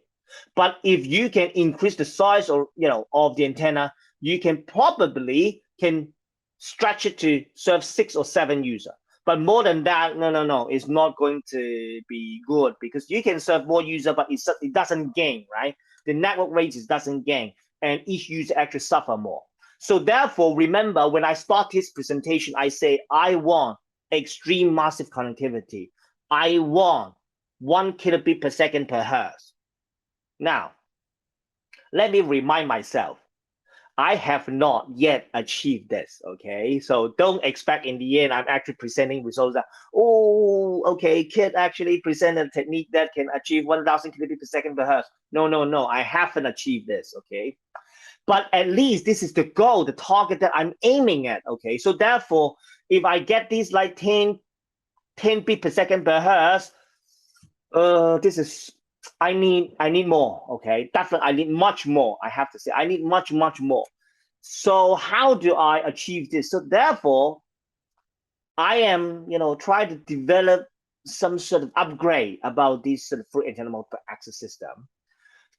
But if you can increase the size, or, you know, of the antenna, you can probably stretch it to serve 6 or 7 users. But more than that, no, it's not going to be good, because you can serve more users, but it doesn't gain, right? The network rate doesn't gain, and each user actually suffer more. So therefore, remember, when I start this presentation, I say I want extreme massive connectivity. I want 1 kilobit per second per hertz. Now, let me remind myself, I have not yet achieved this, okay? So don't expect in the end I'm actually presenting results that, oh, okay, Kit actually presented a technique that can achieve 1,000 kilobit per second per hertz. No, I haven't achieved this, okay? But at least this is the goal, the target that I'm aiming at, okay? So therefore, if I get these like 10 bit per second per hertz, this is, I need more, okay? Definitely, I need much more, I have to say. I need much more. So how do I achieve this? So therefore, I am, trying to develop some sort of upgrade about this sort of free antenna multiple access system.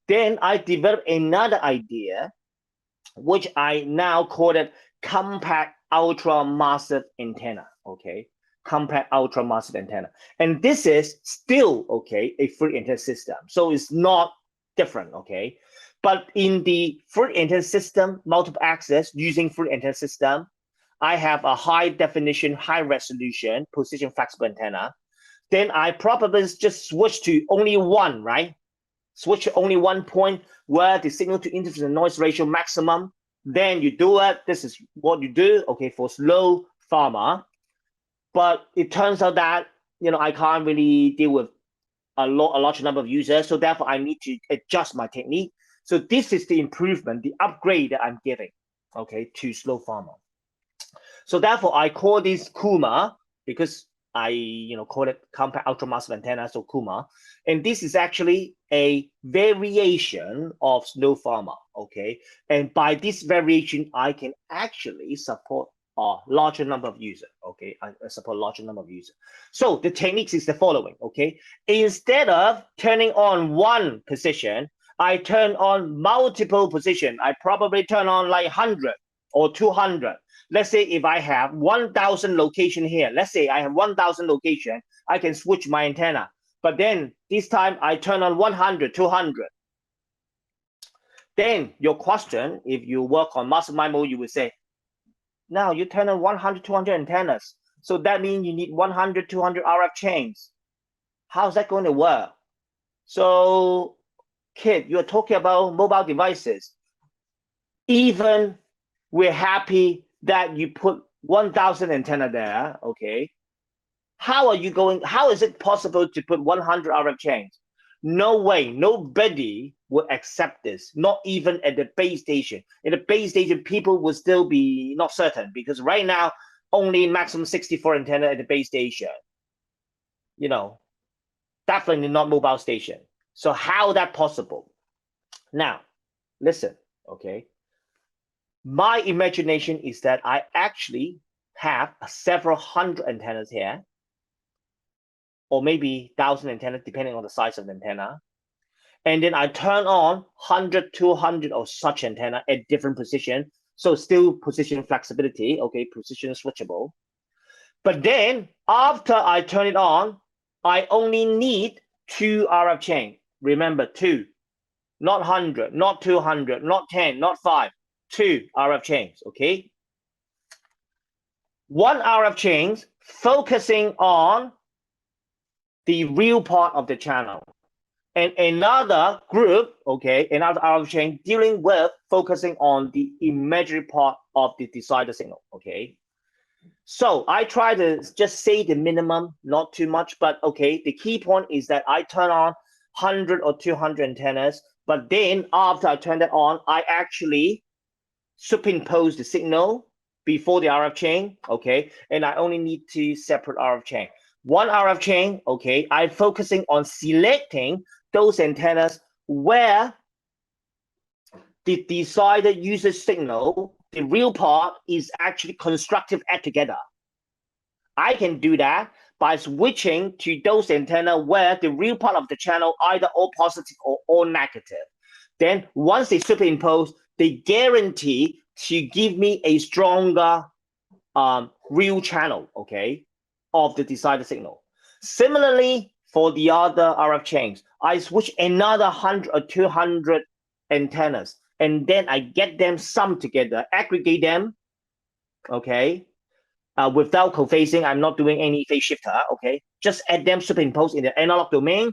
Then I developed another idea, which I now call it compact ultra massive antenna, okay? Compact ultra massive antenna. And this is still, okay, a free antenna system. So it's not different, okay? But in the free antenna system, multiple access using free antenna system, I have a high definition, high resolution, position flexible antenna. Then I probably just switch to only one, right? Switch to only one point where the signal to interface and noise ratio maximum. Then you do it. This is what you do, okay, for slow pharma. But it turns out that, I can't really deal with a large number of users. So therefore, I need to adjust my technique. So this is the improvement, the upgrade that I'm giving, okay, to slow pharma. So therefore, I call this KUMA, because I call it compact ultramassive antenna, so KUMA. And this is actually a variation of slow pharma, okay? And by this variation, I can actually support a larger number of users, okay? I support a larger number of users. So the techniques is the following, okay? Instead of turning on one position, I turn on multiple position. I probably turn on like 100 or 200. Let's say if I have 1,000 location here, let's say I have 1,000 location, I can switch my antenna. But then this time I turn on 100, 200. Then your question, if you work on master MIMO, you would say, now you turn on 100, 200 antennas. So that means you need 100, 200 RF chains. How's that going to work? So, Kid, you're talking about mobile devices. Even we're happy that you put 1,000 antenna there, okay? How is it possible to put 100 RF chains? No way, nobody will accept this, not even at the base station. In the base station, people will still be not certain, because right now, only maximum 64 antenna at the base station. Definitely not mobile station. So how that possible? Now, listen, okay? My imagination is that I actually have several hundred antennas here, or maybe 1,000 antennas, depending on the size of the antenna. And then I turn on 100, 200 of such antenna at different position. So still position flexibility, okay, position switchable. But then after I turn it on, I only need 2 RF chain. Remember, 2, not 100, not 200, not 10, not 5. 2 RF chains, okay? 1 RF chains focusing on the real part of the channel. And another group, okay, another RF chain dealing with focusing on the imaginary part of the decider signal, okay? So I try to just say the minimum, not too much, but okay, the key point is that I turn on 100 or 200 antennas, but then after I turn that on, I actually superimpose the signal before the RF chain, okay? And I only need 2 separate RF chain. 1 RF chain, okay, I'm focusing on selecting those antennas where the decider user signal, the real part, is actually constructive add together. I can do that by switching to those antenna where the real part of the channel either all positive or all negative. Then once they superimpose, they guarantee to give me a stronger real channel, okay, of the desired signal. Similarly, for the other RF chains, I switch another 100 or 200 antennas, and then I get them summed together, aggregate them, okay, without co-phasing. I'm not doing any phase shifter, okay, just add them superimposed in the analog domain.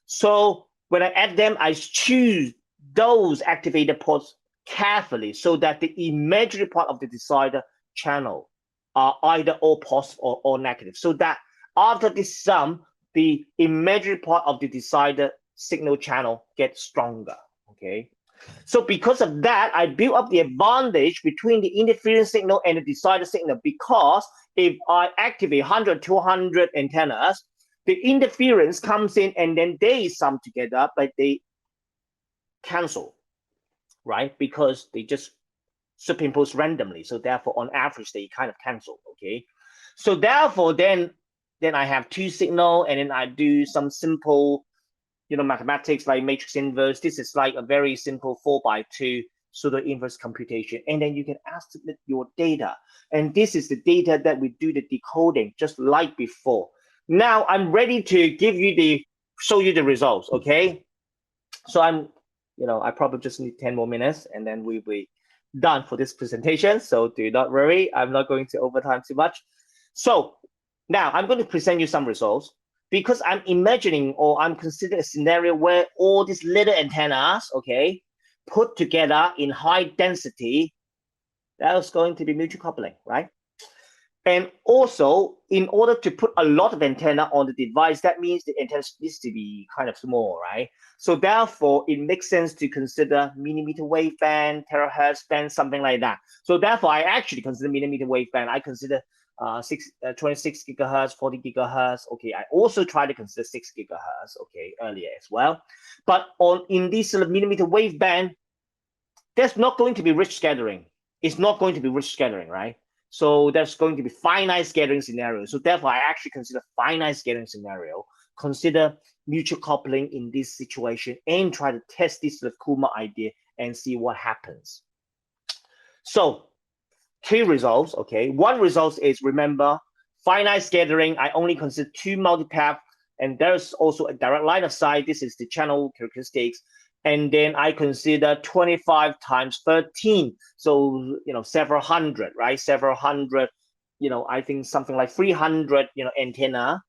So when I add them, I choose those activated ports carefully so that the imaginary part of the decider channel are either all positive or all negative, so that after this sum, the imaginary part of the decider signal channel gets stronger, okay? So because of that, I built up the advantage between the interference signal and the decider signal, because if I activate 100, 200 antennas, the interference comes in and then they sum together, but they cancel, right? Because they just superimpose randomly. So therefore, on average, they kind of cancel, okay? So therefore, then I have two signal, and then I do some simple, mathematics like matrix inverse. This is like a very simple 4x2 pseudo inverse computation. And then you can estimate your data. And this is the data that we do the decoding, just like before. Now I'm ready to show you the results, okay? So I probably just need 10 more minutes, and then we'll be done for this presentation. So do not worry, I'm not going to overtime too much. So now I'm going to present you some results, because I'm imagining, or I'm considering a scenario where all these little antennas, okay, put together in high density, that's going to be mutual coupling, right? And also, in order to put a lot of antenna on the device, that means the antenna needs to be kind of small, right? So therefore, it makes sense to consider millimeter wave band, terahertz band, something like that. So therefore, I actually consider millimeter wave band. I consider 26 gigahertz, 40 gigahertz. Okay, I also try to consider 6 gigahertz, okay, earlier as well. But in this sort of millimeter wave band, there's not going to be rich scattering. It's not going to be rich scattering, right? So there's going to be finite scattering scenario. So therefore, I actually consider finite scattering scenario, consider mutual coupling in this situation, and try to test this sort of Kuma idea and see what happens. So 2 results, okay. One result is, remember, finite scattering, I only consider 2 multipath, and there's also a direct line of sight. This is the channel characteristics. And then I consider 25 times 13. So, several hundred, right? Several hundred, I think something like 300, antenna.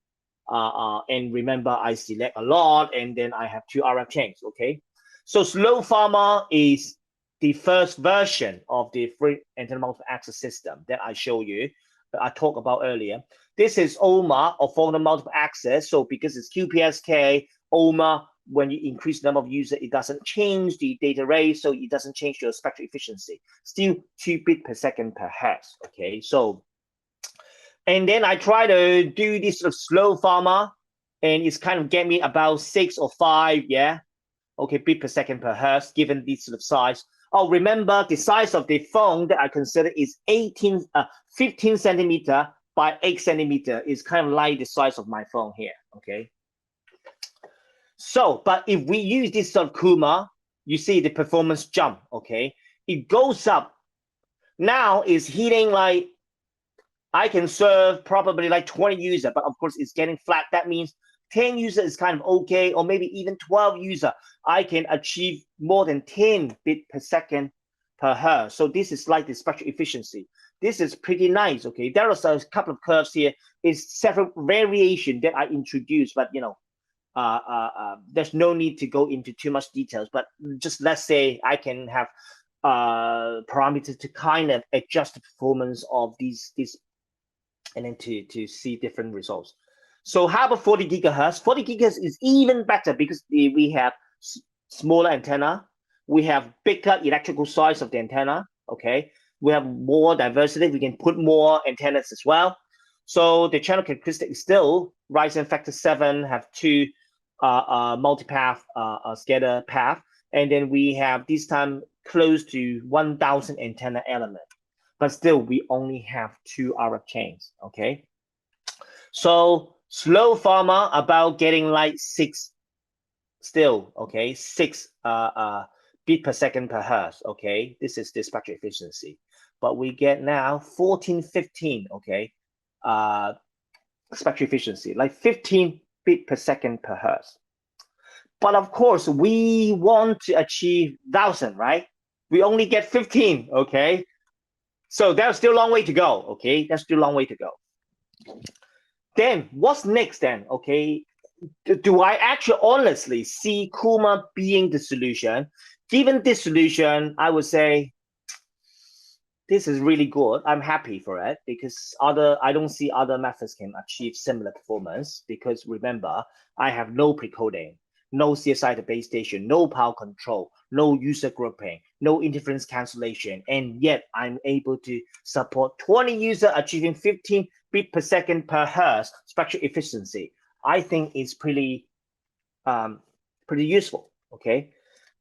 And remember, I select a lot, and then I have 2 RF chains, okay? So slow farmer is the first version of the free antenna multiple access system that I show you, I talked about earlier. This is OMA, or formless multiple access. So because it's QPSK, OMA, when you increase the number of users, it doesn't change the data rate, so it doesn't change your spectral efficiency. Still 2 bits per second per hertz, okay? So, and then I try to do this sort of slow farmer, and it's kind of get me about 6 or 5, yeah? Okay, bit per second per hertz, given this sort of size. Oh, remember, the size of the phone that I consider is 15 centimeter by 8 centimeter. Is kind of like the size of my phone here, okay? So, but if we use this sort of Kuma, you see the performance jump, okay? It goes up. Now it's hitting like, I can serve probably like 20 users, but of course it's getting flat. That means 10 users is kind of okay, or maybe even 12 users. I can achieve more than 10 bits per second per hertz. So this is like the spectral efficiency. This is pretty nice, okay? There are a couple of curves here. It's several variations that I introduced, but there's no need to go into too much details, but just let's say I can have parameters to kind of adjust the performance of these and then to see different results. So how about 40 gigahertz? 40 gigahertz is even better because we have smaller antenna, we have bigger electrical size of the antenna, okay? We have more diversity, we can put more antennas as well. So the channel characteristic is still rising factor 7, have 2 multipath scatter path, and then we have this time close to 1,000 antenna element, but still we only have 2 RF chains, okay? So slow farmer about getting like 6 still, okay, 6 bit per second per hertz, okay? This is the spectral efficiency. but we get now 14, 15, okay, spectral efficiency, like 15 bit per second per hertz. But of course, we want to achieve 1,000, right? We only get 15, okay? So there's still a long way to go, okay? There's still a long way to go. Then what's next then, okay? Do I actually honestly see Kuma being the solution? Given this solution, I would say this is really good. I'm happy for it because I don't see other methods can achieve similar performance because remember, I have no precoding, no CSI to base station, no power control, no user grouping, no interference cancellation, and yet I'm able to support 20 users achieving 15 bit per second per hertz spectral efficiency. I think it's pretty useful, okay?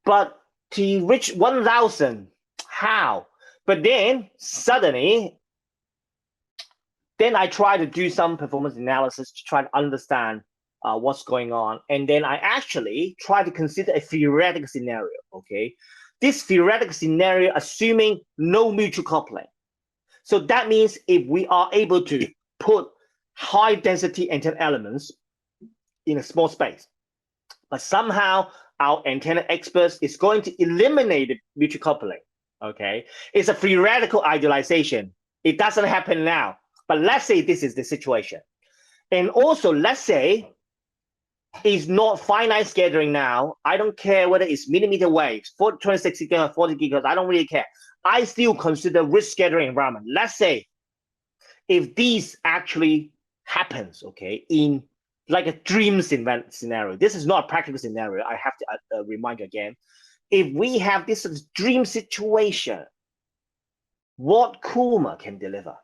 But to reach 1,000, how? But then suddenly, then I try to do some performance analysis to try to understand what's going on. And then I actually try to consider a theoretical scenario, okay? This theoretical scenario assuming no mutual coupling. So that means if we are able to put high density antenna elements in a small space, but somehow our antenna experts is going to eliminate the mutual coupling. Okay, it's a theoretical idealization. It doesn't happen now, but let's say this is the situation. And also, let's say it's not finite scattering now. I don't care whether it's millimeter waves, 26 gigahertz, 40 gigahertz, I don't really care. I still consider rich scattering environment. Let's say if these actually happens, okay, in like a dream scenario. This is not a practical scenario. I have to remind you again. If we have this dream situation, what Kuma can deliver?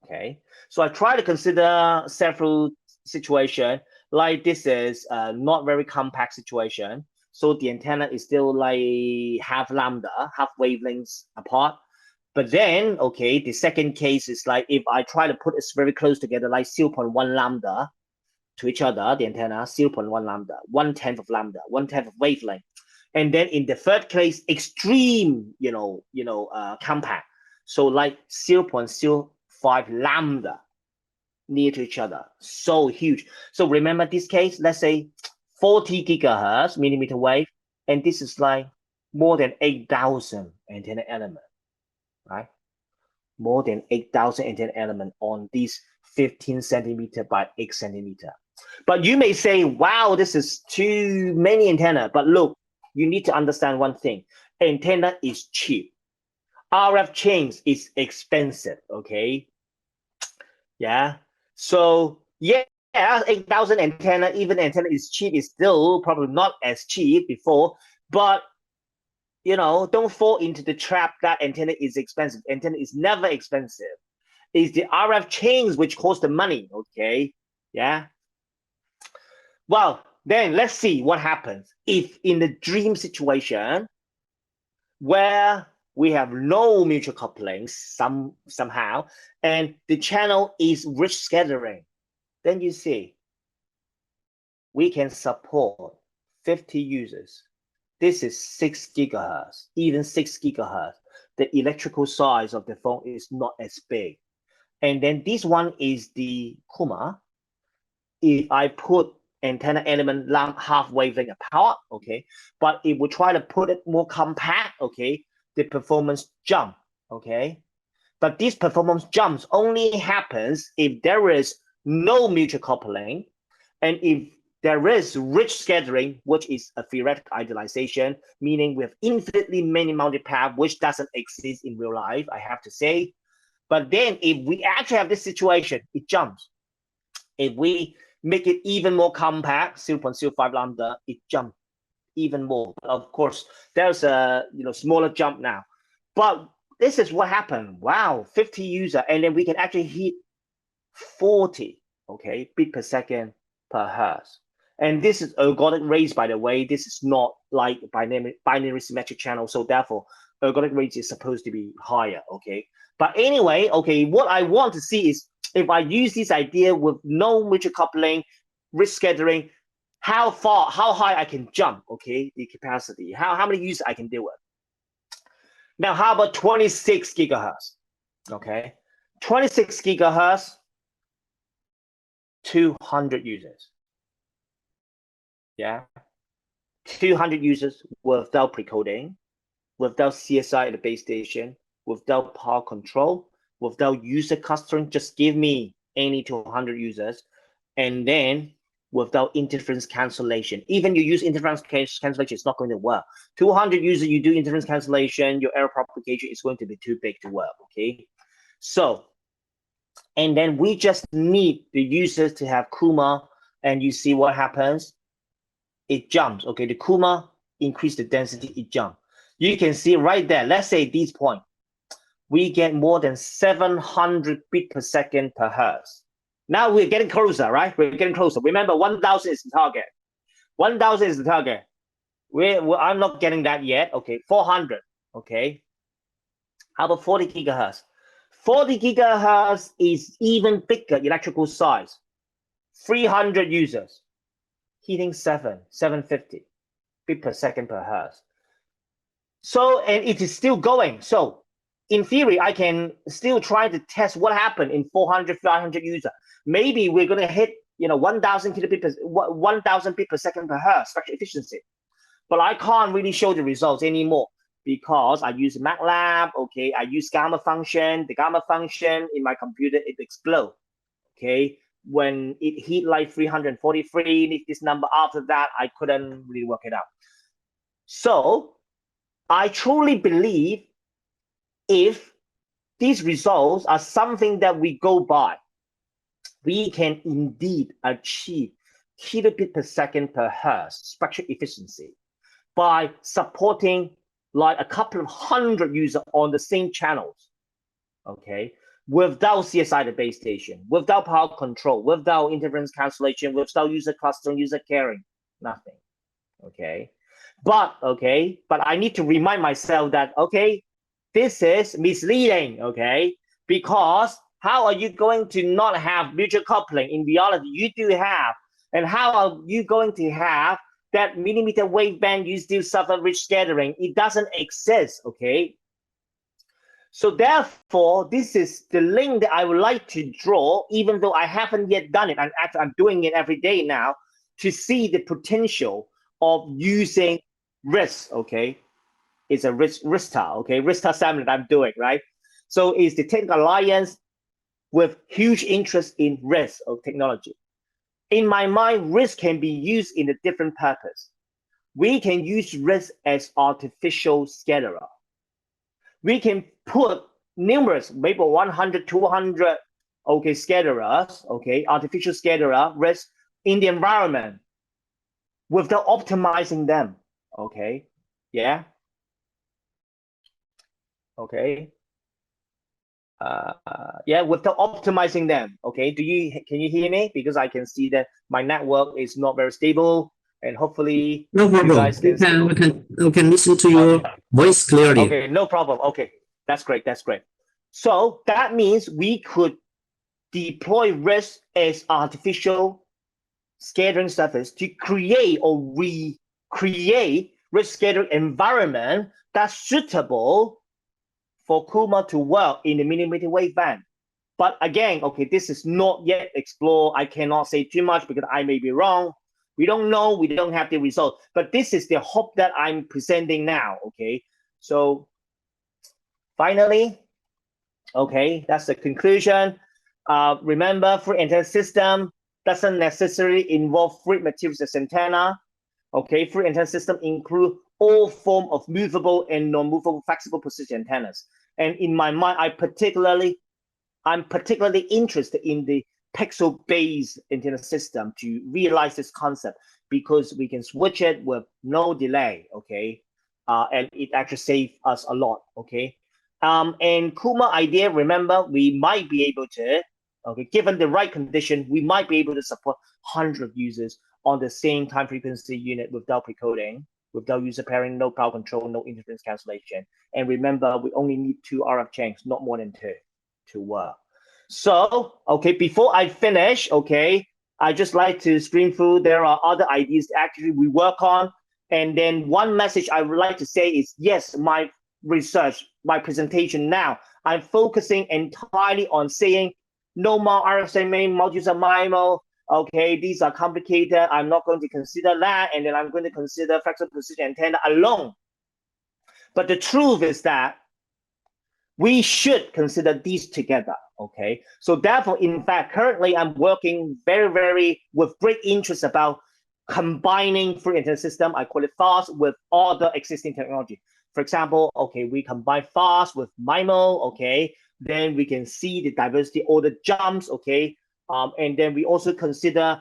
Okay, so I try to consider several situations. Like this is not very compact situation. So the antenna is still like half lambda, half wavelengths apart. But then, okay, the second case is like if I try to put it very close together, like 0.1 lambda to each other, the antenna, 0.1 lambda, 1/10 of lambda, 1/10 of wavelength. And then in the third case, extreme, compact. So like 0.05 lambda near to each other, so huge. So remember this case, let's say 40 gigahertz millimeter wave, and this is like more than 8,000 antenna element, right? More than 8,000 antenna element on this 15 centimeter by 8 centimeter. But you may say, wow, this is too many antenna. But look, you need to understand one thing. Antenna is cheap. RF chains is expensive, okay? Yeah. So, yeah, 8,000 antenna, even antenna is cheap, is still probably not as cheap before. But, don't fall into the trap that antenna is expensive. Antenna is never expensive. It's the RF chains which cost the money, okay? Yeah. Well, then let's see what happens if in the dream situation where we have no mutual couplings somehow, and the channel is rich scattering, then you see we can support 50 users. This is 6 gigahertz, even 6 gigahertz. The electrical size of the phone is not as big. And then this one is the Kuma. If I put antenna element half wavelength apart, okay, but if we try to put it more compact, okay, the performance jump, okay. But this performance jumps only happens if there is no mutual coupling, and if there is rich scattering, which is a theoretical idealization, meaning we have infinitely many multipath, which doesn't exist in real life, I have to say. But then if we actually have this situation, it jumps. If we make it even more compact, 0.05 lambda, it jumps even more. Of course, there's a smaller jump now. But this is what happened. Wow, 50 user, and then we can actually hit 40, okay, bit per second per hertz. And this is ergodic rates, by the way. This is not like binary symmetric channel, so therefore ergodic rates is supposed to be higher, okay. But anyway, okay, what I want to see is if I use this idea with no mutual coupling, rich scattering, how high I can jump, okay, the capacity, how many users I can deal with. Now, how about 26 gigahertz? Okay, 26 gigahertz, 200 users. Yeah, 200 users without pre-coding, without CSI at the base station, without power control, without user clustering. Just give me any 200 users, and then without interference cancellation. Even you use interference cancellation, it's not going to work. 200 users, you do interference cancellation, your error propagation is going to be too big to work. Okay, so and then we just need the users to have Kuma, and you see what happens. It jumps. Okay, the Kuma increase the density, it jumps. You can see right there, let's say this point, we get more than 700 bit per second per hertz. Now we're getting closer, right? We're getting closer. Remember, 1000 is the target. 1000 is the target. I'm not getting that yet. Okay, 400. Okay, how about 40 gigahertz? 40 gigahertz is even bigger electrical size. 300 users, hitting 750 bit per second per hertz. So, and it is still going. So in theory, I can still try to test what happened in 400, 500 users. Maybe we're going to hit, 1000 kilobit per 1000 bit per second per hertz spectral efficiency. But I can't really show the results anymore because I use MATLAB. Okay, I use gamma function. The gamma function in my computer, it explodes. Okay, when it hit like 343, this number after that, I couldn't really work it out. So I truly believe if these results are something that we go by, we can indeed achieve kilobit per second per hertz spectral efficiency by supporting like a couple of hundred users on the same channels, okay, without CSI at the base station, without power control, without interference cancellation, without user clustering, user caring, nothing, okay. But I need to remind myself that, okay, this is misleading, okay, because how are you going to not have mutual coupling? In reality, you do have. And how are you going to have that millimeter wave band? You still suffer rich scattering. It doesn't exist, okay? So therefore, this is the link that I would like to draw, even though I haven't yet done it. I'm doing it every day now to see the potential of using RISC, okay? It's a RISTA, okay? RISTA summit I'm doing, right? So it's the Technical Alliance with huge interest in RISC of technology. In my mind, RISC can be used in a different purpose. We can use RISC as artificial scatter. We can put numerous, maybe 100, 200, okay, scatterers, okay, artificial scatterer, RISC in the environment without optimizing them, okay? Yeah. Okay. Yeah, without optimizing them. Okay, can you hear me? Because I can see that my network is not very stable, and hopefully No problem. you guys can we can listen to your voice clearly. Okay, no problem. Okay, that's great. That's great. So that means we could deploy RISC as artificial scattering surface to create or recreate RISC scattering environment that's suitable for Kuma to work in the millimeter wave band. But again, okay, this is not yet explored. I cannot say too much because I may be wrong. We don't know. We don't have the result. But this is the hope that I'm presenting now, okay? So finally, okay, that's the conclusion. Remember, free antenna system doesn't necessarily involve free materials as antenna. Okay, free antenna system include all form of movable and non-movable flexible position antennas. And in my mind, I'm particularly interested in the pixel-based antenna system to realize this concept because we can switch it with no delay, okay? And it actually saves us a lot, okay? And Kuma idea, remember, we might be able to, okay, given the right condition, we might be able to support 100 users on the same time frequency unit without pre-coding, without user pairing, no power control, no interference cancellation. And remember, we only need 2 RF chains, not more than 2 to work. So, okay, before I finish, okay, I just like to screen through. There are other ideas actually we work on. And then one message I would like to say is, yes, my research, my presentation now, I'm focusing entirely on saying normal RSMA, multi-user MIMO. Okay, these are complicated. I'm not going to consider that, and then I'm going to consider flexible precision antenna alone. But the truth is that we should consider these together. Okay, so therefore, in fact, currently I'm working very with great interest about combining free antenna system, I call it FAST, with other existing technology. For example, okay, we combine FAST with MIMO, okay, then we can see the diversity order jumps, okay, and then we also consider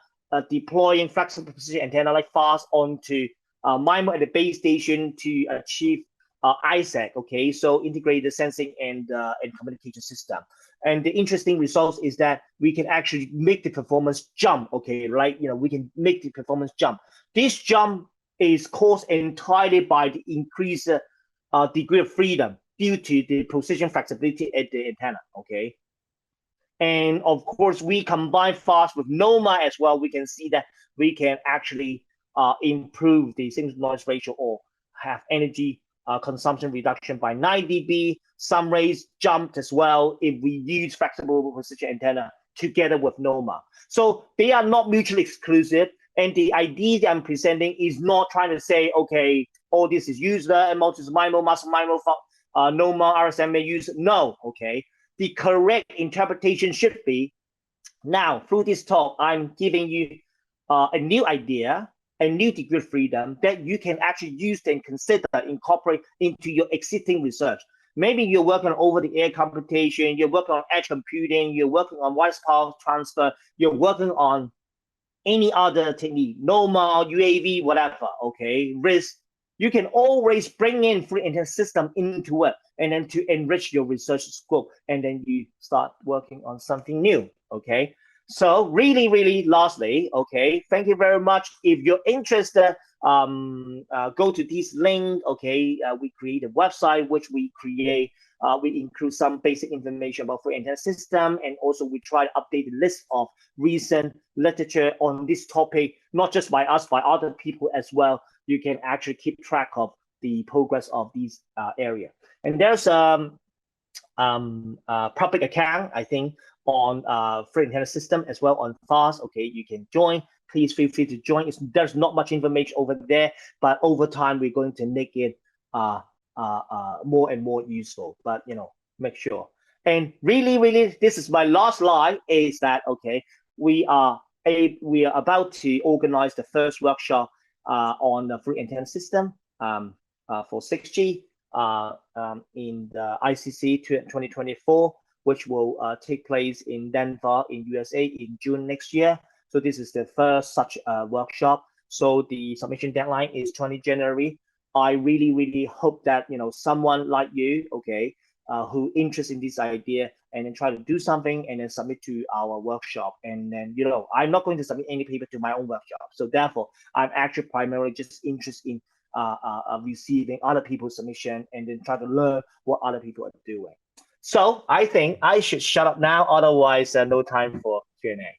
deploying flexible precision antenna like FAST onto MIMO at the base station to achieve ISAC, okay, so integrated sensing and communication system. And the interesting results is that we can actually make the performance jump, okay, right? You know, we can make the performance jump. This jump is caused entirely by the increased degree of freedom due to the position flexibility at the antenna, okay? And of course, we combine FAST with NOMA as well. We can see that we can actually improve the signal to noise ratio or have energy consumption reduction by 9 dB. Some rays jumped as well if we use flexible precision antenna together with NOMA. So they are not mutually exclusive. And the idea that I'm presenting is not trying to say, okay, all this is user and multi MIMO, master MIMO, NOMA, RSMA use. No, okay. The correct interpretation should be, now through this talk, I'm giving you a new idea, a new degree of freedom that you can actually use and consider, incorporate into your existing research. Maybe you're working on over-the-air computation, you're working on edge computing, you're working on wireless power transfer, you're working on any other technique, NOMA, UAV, whatever, okay, RISC. You can always bring in free antenna system into it and then to enrich your research scope, and then you start working on something new, okay? So really lastly, okay, thank you very much. If you're interested, go to this link, okay? We create a website which we create. We include some basic information about free antenna system, and also we try to update the list of recent literature on this topic, not just by us, by other people as well. You can actually keep track of the progress of these area. And there's public account, I think, on free antenna system as well on FAST. Okay, you can join. Please feel free to join. There's not much information over there, but over time we're going to make it more and more useful. But you know, make sure. And really, this is my last slide. Is that okay? We are about to organize the first workshop on the free antenna system for 6G in the ICC 2024, which will take place in Denver in USA in June next year. So this is the first such workshop. So the submission deadline is 20 January. I really hope that, you know, someone like you, okay, who interested in this idea, and then try to do something and then submit to our workshop. And then, you know, I'm not going to submit any paper to my own workshop. So therefore, I'm actually primarily just interested in receiving other people's submission and then try to learn what other people are doing. So I think I should shut up now. Otherwise, no time for Q&A.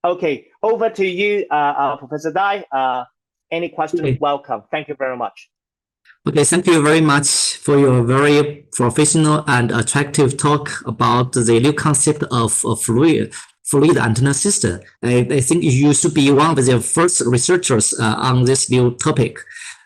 Okay, over to you, Professor Dai. Any questions? Okay. Welcome. Thank you very much. Okay, thank you very much for your very professional and attractive talk about the new concept of fluid antenna system. I think you should be one of the first researchers on this new topic.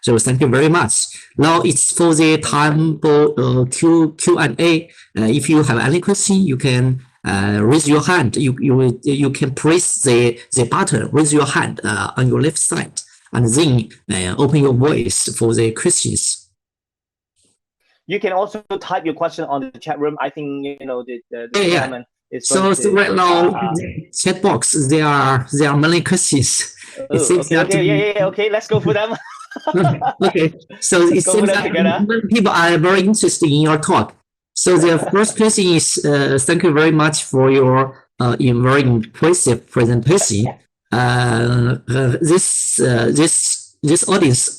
So thank you very much. Now it's for the time for Q&A. If you have any question, you can raise your hand. You can press the button, raise your hand on your left side, and then open your voice for the questions. You can also type your question on the chat room. I think, you know, the chairman is so right now the chat box there are many questions. Okay, let's go for them. Okay, so it seems that many people are very interested in your talk. So the first question is thank you very much for your very impressive presentation. This audience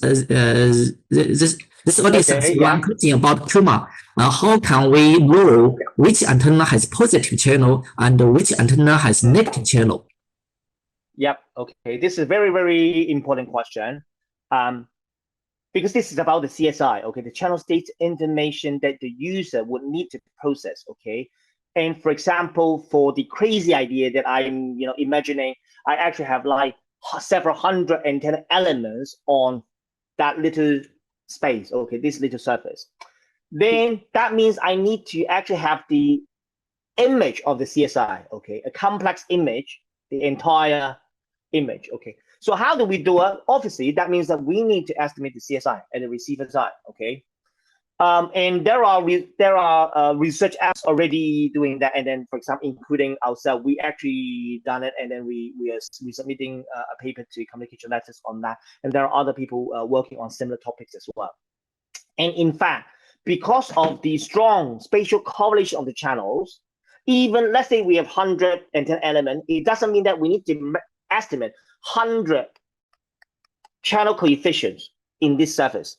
this audience has one question about Puma. How can we know which antenna has positive channel and which antenna has negative channel? Yep. Okay. This is a very important question. because this is about the CSI, okay, the channel state information that the user would need to process, okay. And for example, for the crazy idea that I'm, imagining, I actually have like several hundred antenna elements on that little space, okay, this little surface. Then that means I need to actually have the image of the CSI, okay, a complex image, the entire image, okay. So how do we do it? Obviously, that means that we need to estimate the CSI at the receiver side, okay. And there are research apps already doing that. And then, for example, including ourselves, we actually done it, and then we are submitting a paper to communication letters on that. And there are other people working on similar topics as well. And in fact, because of the strong spatial correlation of the channels, even let's say we have 100 antenna elements, it doesn't mean that we need to estimate 100 channel coefficients in this surface.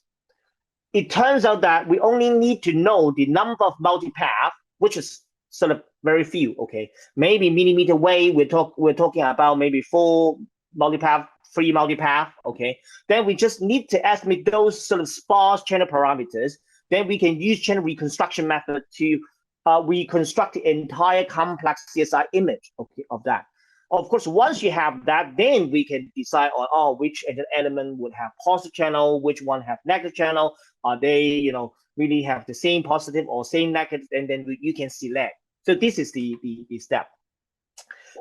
It turns out that we only need to know the number of multipath, which is sort of very few, okay? Maybe millimeter wave, we're talking about maybe 4 multipath, 3 multipath, okay? Then we just need to estimate those sort of sparse channel parameters. Then we can use channel reconstruction method to reconstruct the entire complex CSI image, okay, of that. Of course, once you have that, then we can decide on which element would have positive channel, which one have negative channel. Are they, really have the same positive or same negative, and then you can select. So this is the step.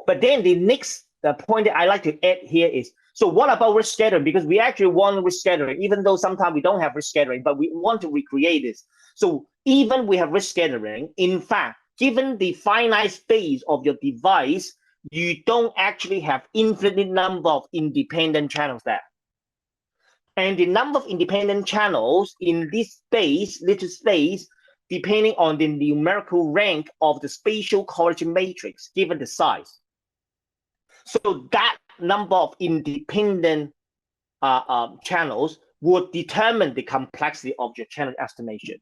But then the next point that I like to add here is, so what about risk scattering? Because we actually want risk scattering, even though sometimes we don't have risk scattering, but we want to recreate this. So even we have risk scattering, in fact, given the finite space of your device, you don't actually have infinite number of independent channels there. And the number of independent channels in this space, little space, depending on the numerical rank of the spatial correlation matrix, given the size. So that number of independent channels would determine the complexity of your channel estimation,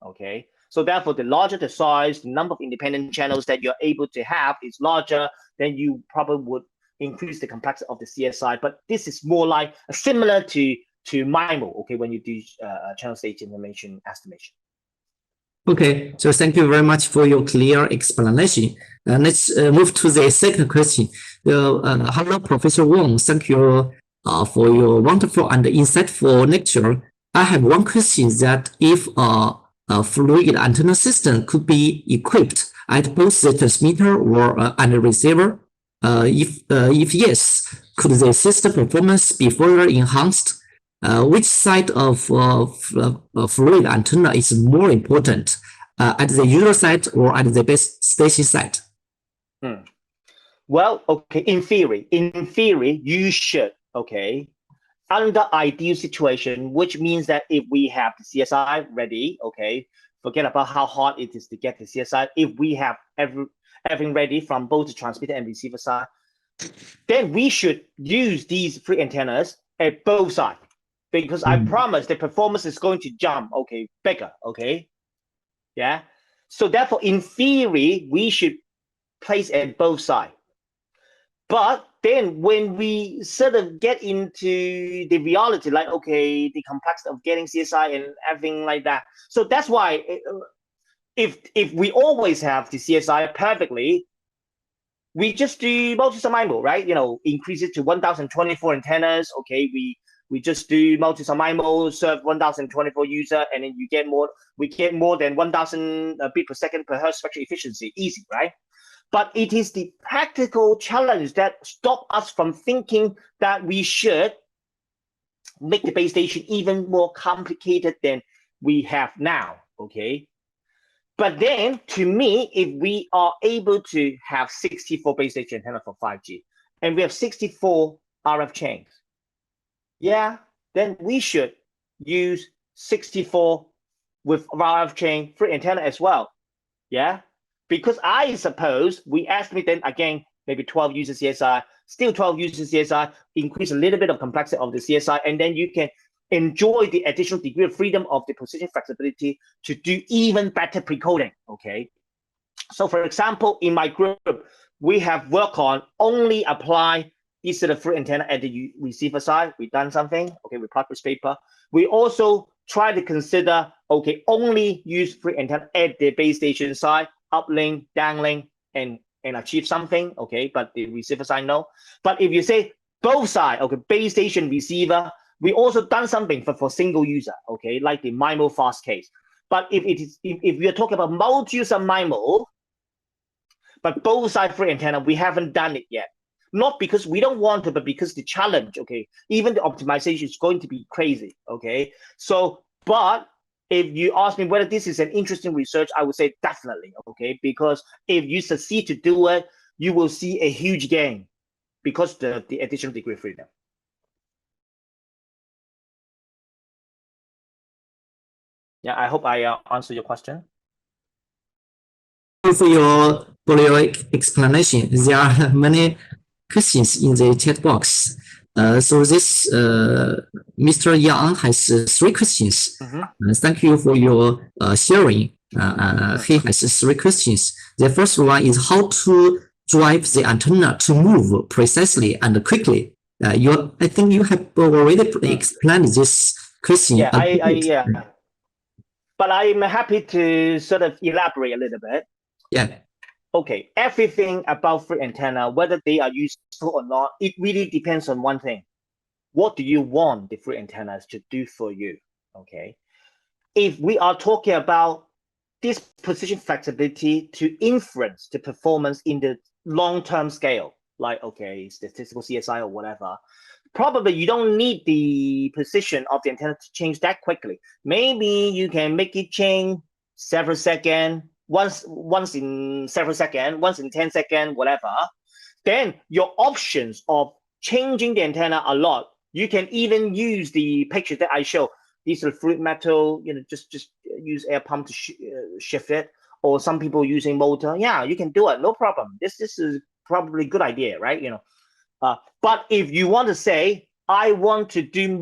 okay? So therefore, the larger the size, the number of independent channels that you're able to have is larger, then you probably would increase the complexity of the CSI. But this is more like similar to MIMO, okay, when you do channel state information estimation. Okay, so thank you very much for your clear explanation. Let's move to the second question. Hello, Professor Wong. Thank you for your wonderful and insightful lecture. I have one question: that if a fluid antenna system could be equipped at both the transmitter or and the receiver, if yes, could the system performance be further enhanced? Which side of fluid antenna is more important, at the user side or at the base station side? Well, okay, in theory, you should, okay, under ideal situation, which means that if we have the CSI ready, okay, forget about how hard it is to get the CSI. If we have everything ready from both the transmitter and receiver side, then we should use these 3 antennas at both sides, because I promise the performance is going to jump, okay, bigger, okay, yeah. So therefore, in theory, we should place at both sides. But then when we sort of get into the reality, like, okay, the complexity of getting CSI and everything like that. So that's why if we always have the CSI perfectly, we just do multi-sum MIMO, right? Increase it to 1024 antennas. Okay, we just do multi-sum MIMO, serve 1024 user, and then we get more than 1000 bit per second per hertz spectral efficiency. Easy, right? But it is the practical challenge that stop us from thinking that we should make the base station even more complicated than we have now, okay? But then, to me, if we are able to have 64 base station antenna for 5G, and we have 64 RF chains, yeah, then we should use 64 with RF chain 3 antenna as well, yeah? Because I suppose we estimate then again, maybe 12 user CSI, still 12 user CSI, increase a little bit of complexity of the CSI, and then you can enjoy the additional degree of freedom of the position flexibility to do even better pre-coding, okay? So for example, in my group, we have worked on only apply this sort of free antenna at the receiver side. We've done something. Okay, we publish paper. We also try to consider, okay, only use free antenna at the base station side, uplink, downlink, and achieve something. Okay, but the receiver side, no. But if you say both sides, okay, base station, receiver, we also done something for single user, okay, like the MIMO fast case. But if we are talking about multi-user MIMO, but both side free antenna, we haven't done it yet. Not because we don't want to, but because the challenge, okay, even the optimization is going to be crazy, okay? So, but if you ask me whether this is an interesting research, I would say definitely, okay? Because if you succeed to do it, you will see a huge gain because the additional degree of freedom. Yeah, I hope I answered your question. For your explanation. There are many questions in the chat box. So this Mr. Yang has 3 questions. Thank you for your sharing. He has 3 questions. The first one is how to drive the antenna to move precisely and quickly. I think you have already explained this question. Yeah, but I'm happy to sort of elaborate a little bit. Yeah. Okay, everything about free antenna, whether they are useful or not, it really depends on one thing. What do you want the free antennas to do for you? Okay. If we are talking about this position flexibility to influence the performance in the long-term scale, like, okay, statistical CSI or whatever, probably you don't need the position of the antenna to change that quickly. Maybe you can make it change several seconds, once in several seconds, once in 10 seconds, whatever. Then your options of changing the antenna a lot. You can even use the picture that I show. These are fluid metal, just use air pump to shift it. Or some people using motor. Yeah, you can do it, no problem. This is probably a good idea, right? But if you want to say, I want to do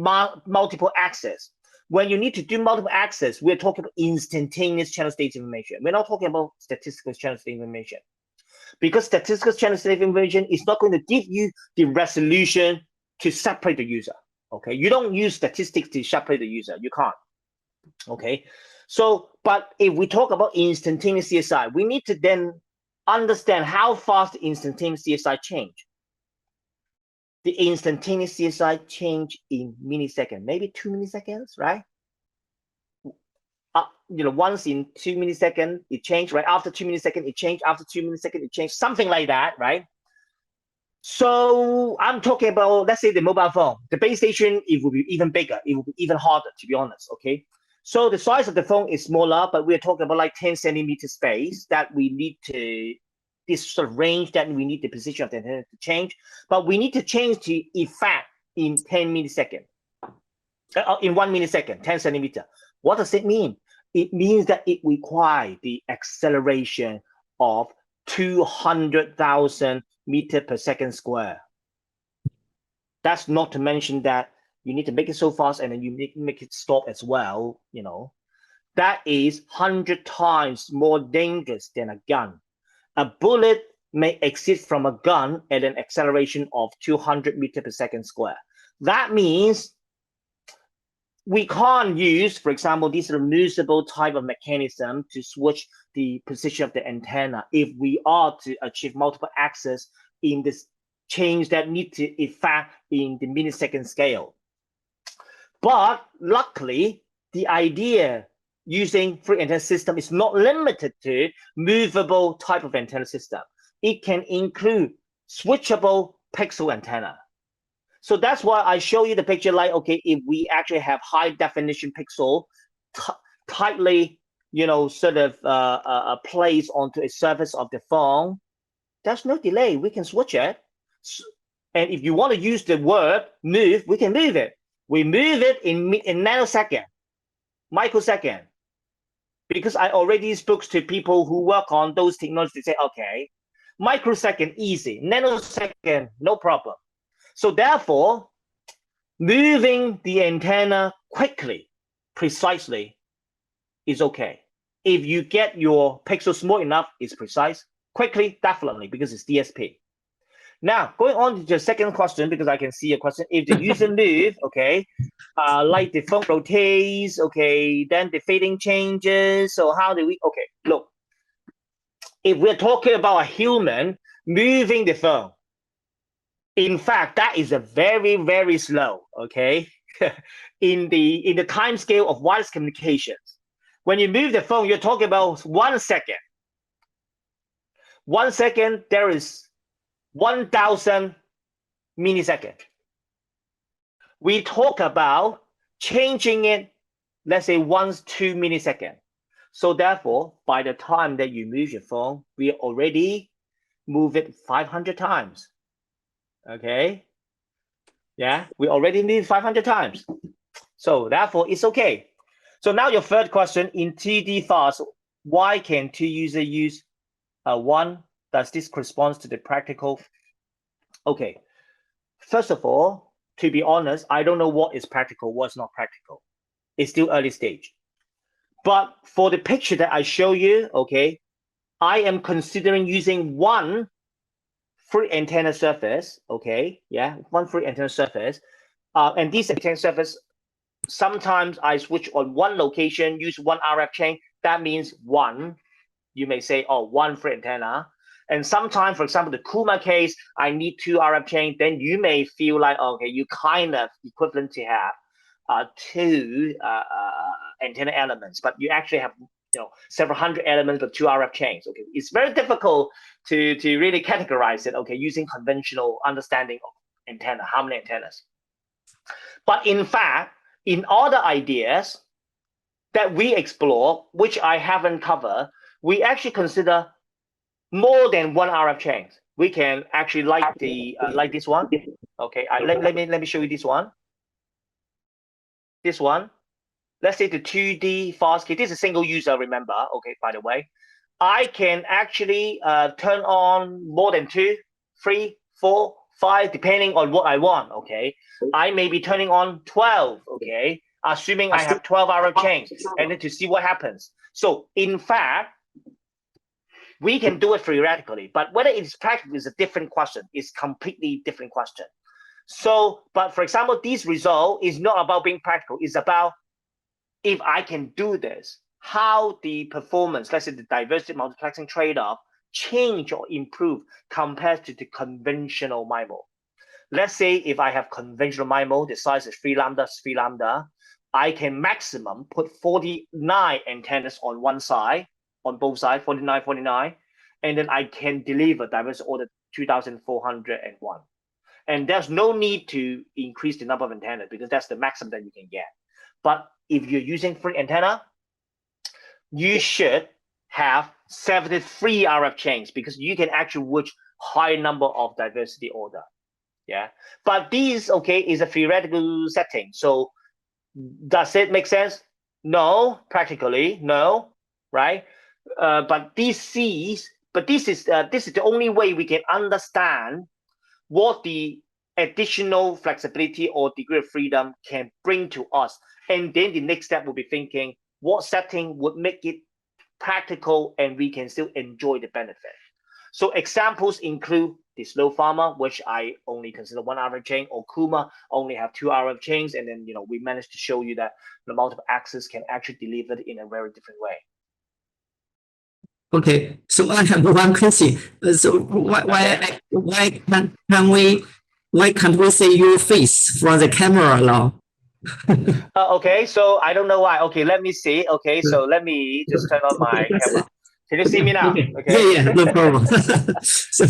multiple access, when you need to do multiple access, we're talking about instantaneous channel state information. We're not talking about statistical channel state information. Because statistical channel state information is not going to give you the resolution to separate the user. Okay, you don't use statistics to separate the user. You can't. Okay, so but if we talk about instantaneous CSI, we need to then understand how fast the instantaneous CSI change. The instantaneous CSI change in milliseconds, maybe 2 milliseconds, right? Once in 2 milliseconds, it changed, right? After 2 milliseconds, it changed. After 2 milliseconds, it changed. Something like that, right? So I'm talking about, let's say, the mobile phone. The base station, it will be even bigger. It will be even harder, to be honest, okay? So the size of the phone is smaller, but we're talking about like 10 centimeter space that we need to, this sort of range that we need the position of the antenna to change. But we need to change the effect in 10 milliseconds. In 1 millisecond, 10 centimeter. What does it mean? It means that it requires the acceleration of 200,000 meters per second square. That's not to mention that you need to make it so fast and then you make it stop as well, That is 100 times more dangerous than a gun. A bullet may exit from a gun at an acceleration of 200 meters per second square. That means we can't use, for example, this removable type of mechanism to switch the position of the antenna if we are to achieve multiple access in this change that need to effect in the millisecond scale. But luckily, the idea using free antenna system is not limited to movable type of antenna system. It can include switchable pixel antenna. So that's why I show you the picture like, okay, if we actually have high definition pixel tightly, sort of placed onto a surface of the phone, there's no delay. We can switch it. And if you want to use the word move, we can move it. We move it in nanosecond, microsecond. Because I already spoke to people who work on those technologies. They say, okay, microsecond, easy. Nanosecond, no problem. So therefore, moving the antenna quickly, precisely, is okay. If you get your pixel small enough, it's precise. Quickly, definitely, because it's DSP. Now, going on to the second question, because I can see a question. If the user move, okay, like the phone rotates, okay, then the fading changes. So how do we, okay, look, if we're talking about a human moving the phone, in fact, that is a very, very slow, okay, in the time scale of wireless communications. When you move the phone, you're talking about 1 second. 1 second, there is 1,000 milliseconds. We talk about changing it, let's say 2 milliseconds. So therefore, by the time that you move your phone, we already move it 500 times. Okay. Yeah, we already moved 500 times. So therefore, it's okay. So now your third question, in 2D files, why can two users use one? Does this correspond to the practical? Okay. First of all, to be honest, I don't know what is practical, what's not practical. It's still early stage. But for the picture that I show you, okay, I am considering using one free antenna surface, okay, yeah, one free antenna surface. And this antenna surface, sometimes I switch on one location, use one RF chain. That means one. You may say, oh, one free antenna. And sometimes, for example, the Kuma case, I need two RF chain. Then you may feel like, okay, you kind of equivalent to have two antenna elements, but you actually have several hundred elements of two RF chains. Okay, it's very difficult to really categorize it. Okay, using conventional understanding of antenna, how many antennas. But in fact, in other ideas that we explore, which I haven't covered, we actually consider more than one RF chain. We can actually like this one. Okay, let me show you this one. This one. Let's say the 2D fast key. This is a single user, remember? Okay, by the way, I can actually turn on more than 2, 3, 4, 5, depending on what I want. Okay, I may be turning on 12. Okay, assuming I have 12 RF chains, and then to see what happens. So in fact, we can do it theoretically, but whether it's practical is a different question. It's completely different question. So, but for example, this result is not about being practical. It's about if I can do this, how the performance, let's say the diversity multiplexing trade-off, change or improve compared to the conventional MIMO. Let's say if I have conventional MIMO, the size is 3 lambda, 3 lambda, I can maximum put 49 antennas on one side, on both sides, 49, 49, and then I can deliver diversity order 2401. And there's no need to increase the number of antennas because that's the maximum that you can get. But if you're using free antenna, you should have 73 RF chains because you can actually reach high number of diversity order. Yeah, but these, okay, is a theoretical setting. So does it make sense? No, practically no, right? But this is the only way we can understand what the additional flexibility or degree of freedom can bring to us. And then the next step will be thinking what setting would make it practical and we can still enjoy the benefit. So examples include the slow farmer, which I only consider one RF chain, or Kuma only have 2 RF chains, and then we managed to show you that the multiple axes can actually deliver it in a very different way. Okay, so I have one question. So why can't we see your face from the camera now? Okay, so I don't know why. Okay, let me see. Okay, so let me just turn on my camera. Can you see me now? Okay. Yeah, no problem. so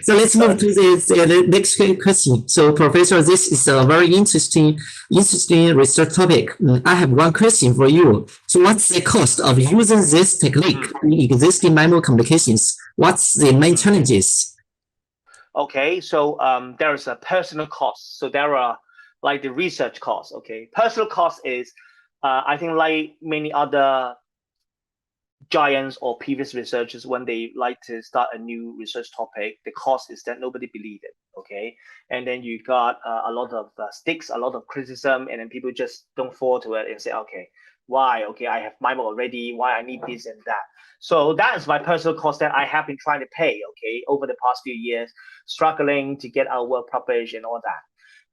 let's move to the next question. So, Professor, this is a very interesting research topic. I have one question for you. So, what's the cost of using this technique in existing MIMO communications? What's the main challenges? Okay, so there's a personal cost. So there are like the research cost. Okay, personal cost is, I think, like many other giants or previous researchers, when they like to start a new research topic, the cost is that nobody believed it. Okay, and then you got a lot of sticks, a lot of criticism, and then people just don't fall to it and say, okay, Why? Okay, I have MIMO already. Why I need this and that? So that is my personal cost that I have been trying to pay, okay, over the past few years, struggling to get our work published and all that.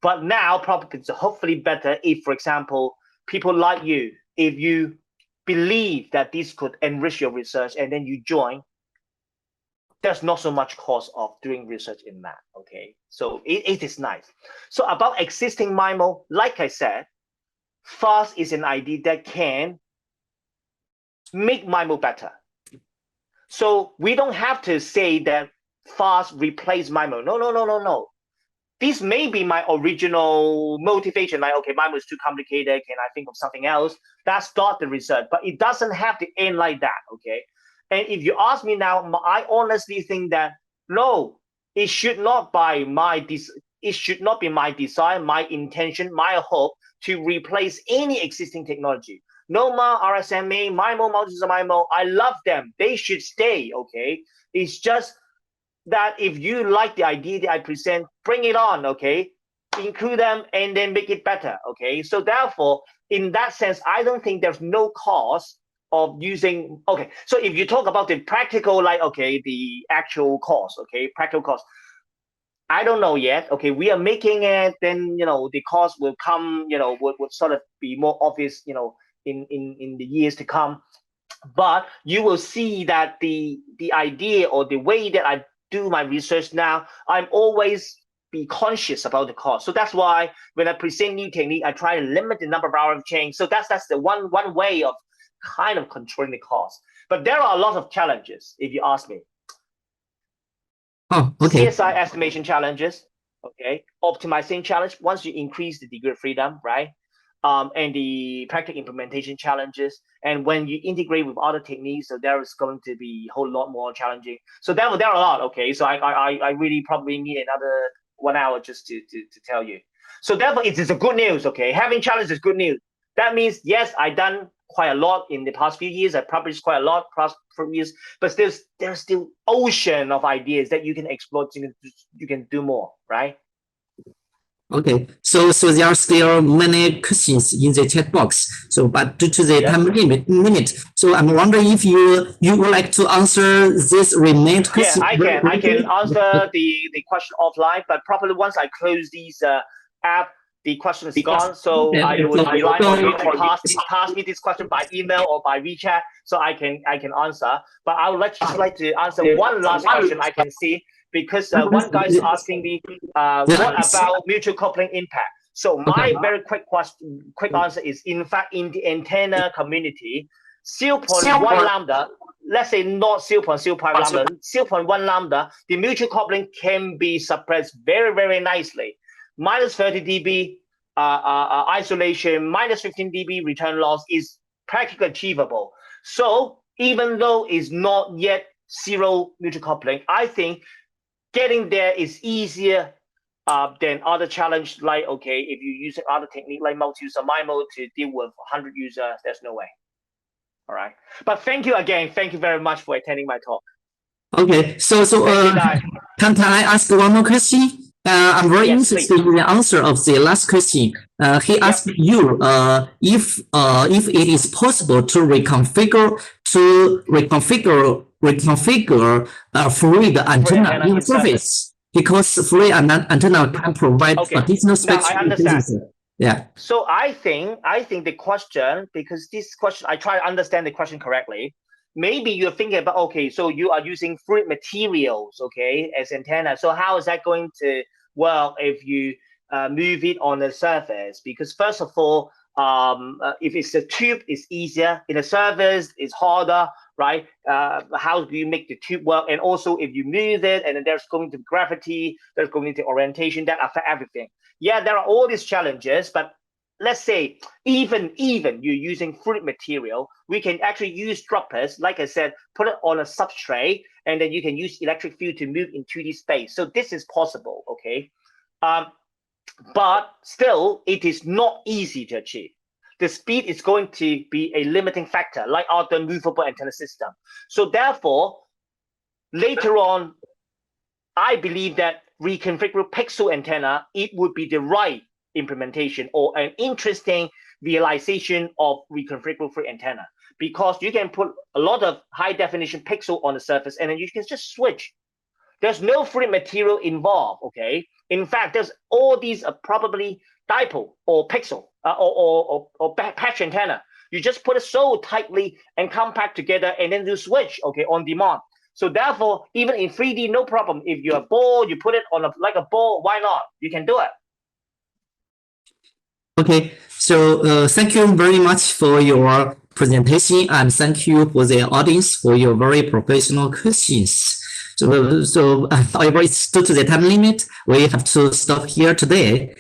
But now probably it's hopefully better if, for example, people like you, if you believe that this could enrich your research and then you join, there's not so much cost of doing research in that, okay? So it is nice. So about existing MIMO, like I said, fast is an idea that can make MIMO better. So we don't have to say that fast replace MIMO. No. This may be my original motivation, like, okay, MIMO is too complicated. Can I think of something else? That's not the result, but it doesn't have to end like that, okay? And if you ask me now, I honestly think that no, it should not be my desire, my intention, my hope to replace any existing technology. NOMA, RSMA, MIMO, multi-user MIMO, I love them. They should stay, okay? It's just that if you like the idea that I present, bring it on, okay? Include them and then make it better, okay? So therefore, in that sense, I don't think there's no cost of using, okay, so if you talk about the practical, like, okay, the actual cost, okay, practical cost, I don't know yet, okay, we are making it, then, the cost will come, would sort of be more obvious, in the years to come. But you will see that the idea or the way that I do my research now, I'm always be conscious about the cost. So that's why when I present new technique, I try to limit the number of hours of change. So that's the one way of kind of controlling the cost. But there are a lot of challenges, if you ask me. Oh, okay. CSI estimation challenges, okay, optimization challenge. Once you increase the degree of freedom, right? And the practical implementation challenges. And when you integrate with other techniques, so there is going to be a whole lot more challenging. So there are a lot, okay? So I really probably need another 1 hour just to tell you. So therefore, it is a good news, okay? Having challenges is good news. That means, yes, I've done quite a lot in the past few years. I published quite a lot past few years, but there's still ocean of ideas that you can explore. You can do more, right? Okay, so there are still many questions in the chat box. So, but due to the time limit, so I'm wondering if you would like to answer this remaining question. Yeah, I can answer the question offline, but probably once I close these app, the question is gone. So I would rely on you to pass me this question by email or by WeChat, so I can answer. But I would just like to answer one last question I can see, because one guy is asking me, what about mutual coupling impact? So my very quick answer is, in fact, in the antenna community, 0.1 lambda, let's say not 0.05 lambda, 0.1 lambda, the mutual coupling can be suppressed very, very nicely. Minus 30 dB isolation, minus 15 dB return loss is practically achievable. So even though it's not yet zero mutual coupling, I think getting there is easier than other challenge, like, okay, if you use other technique like multi-user MIMO to deal with 100 users, there's no way. All right. But thank you again. Thank you very much for attending my talk. Okay, so can I ask one more question? I'm very interested in the answer of the last question. He asked you if it is possible to reconfigure fluid antenna in surface, because fluid antenna can provide additional spectral. Now I understand. Yeah. So I think the question, because this question, I try to understand the question correctly. Maybe you're thinking about, okay, so you are using fluid materials, okay, as antenna. So how is that going to work if you move it on the surface? Because first of all, if it's a tube, it's easier. In a surface, it's harder, right? How do you make the tube work? And also, if you move it, and then there's going to be gravity, there's going to be orientation, that affect everything. Yeah, there are all these challenges, but let's say even you're using fluid material, we can actually use droppers, like I said, put it on a substrate, and then you can use electric field to move in 2D space. So this is possible, okay? But still, it is not easy to achieve. The speed is going to be a limiting factor, like other movable antenna system. So therefore, later on, I believe that reconfigurable pixel antenna, it would be the right implementation or an interesting realization of reconfigurable free antenna, because you can put a lot of high definition pixel on the surface and then you can just switch. There's no free material involved, okay? In fact, there's all these probably dipole or pixel or patch antenna. You just put it so tightly and compact together and then you switch, okay, on demand. So therefore, even in 3D, no problem. If you're bored, you put it on like a ball, why not? You can do it. Okay, so thank you very much for your presentation, and thank you for the audience for your very professional questions. So however, it's due to the time limit, we have to stop here today.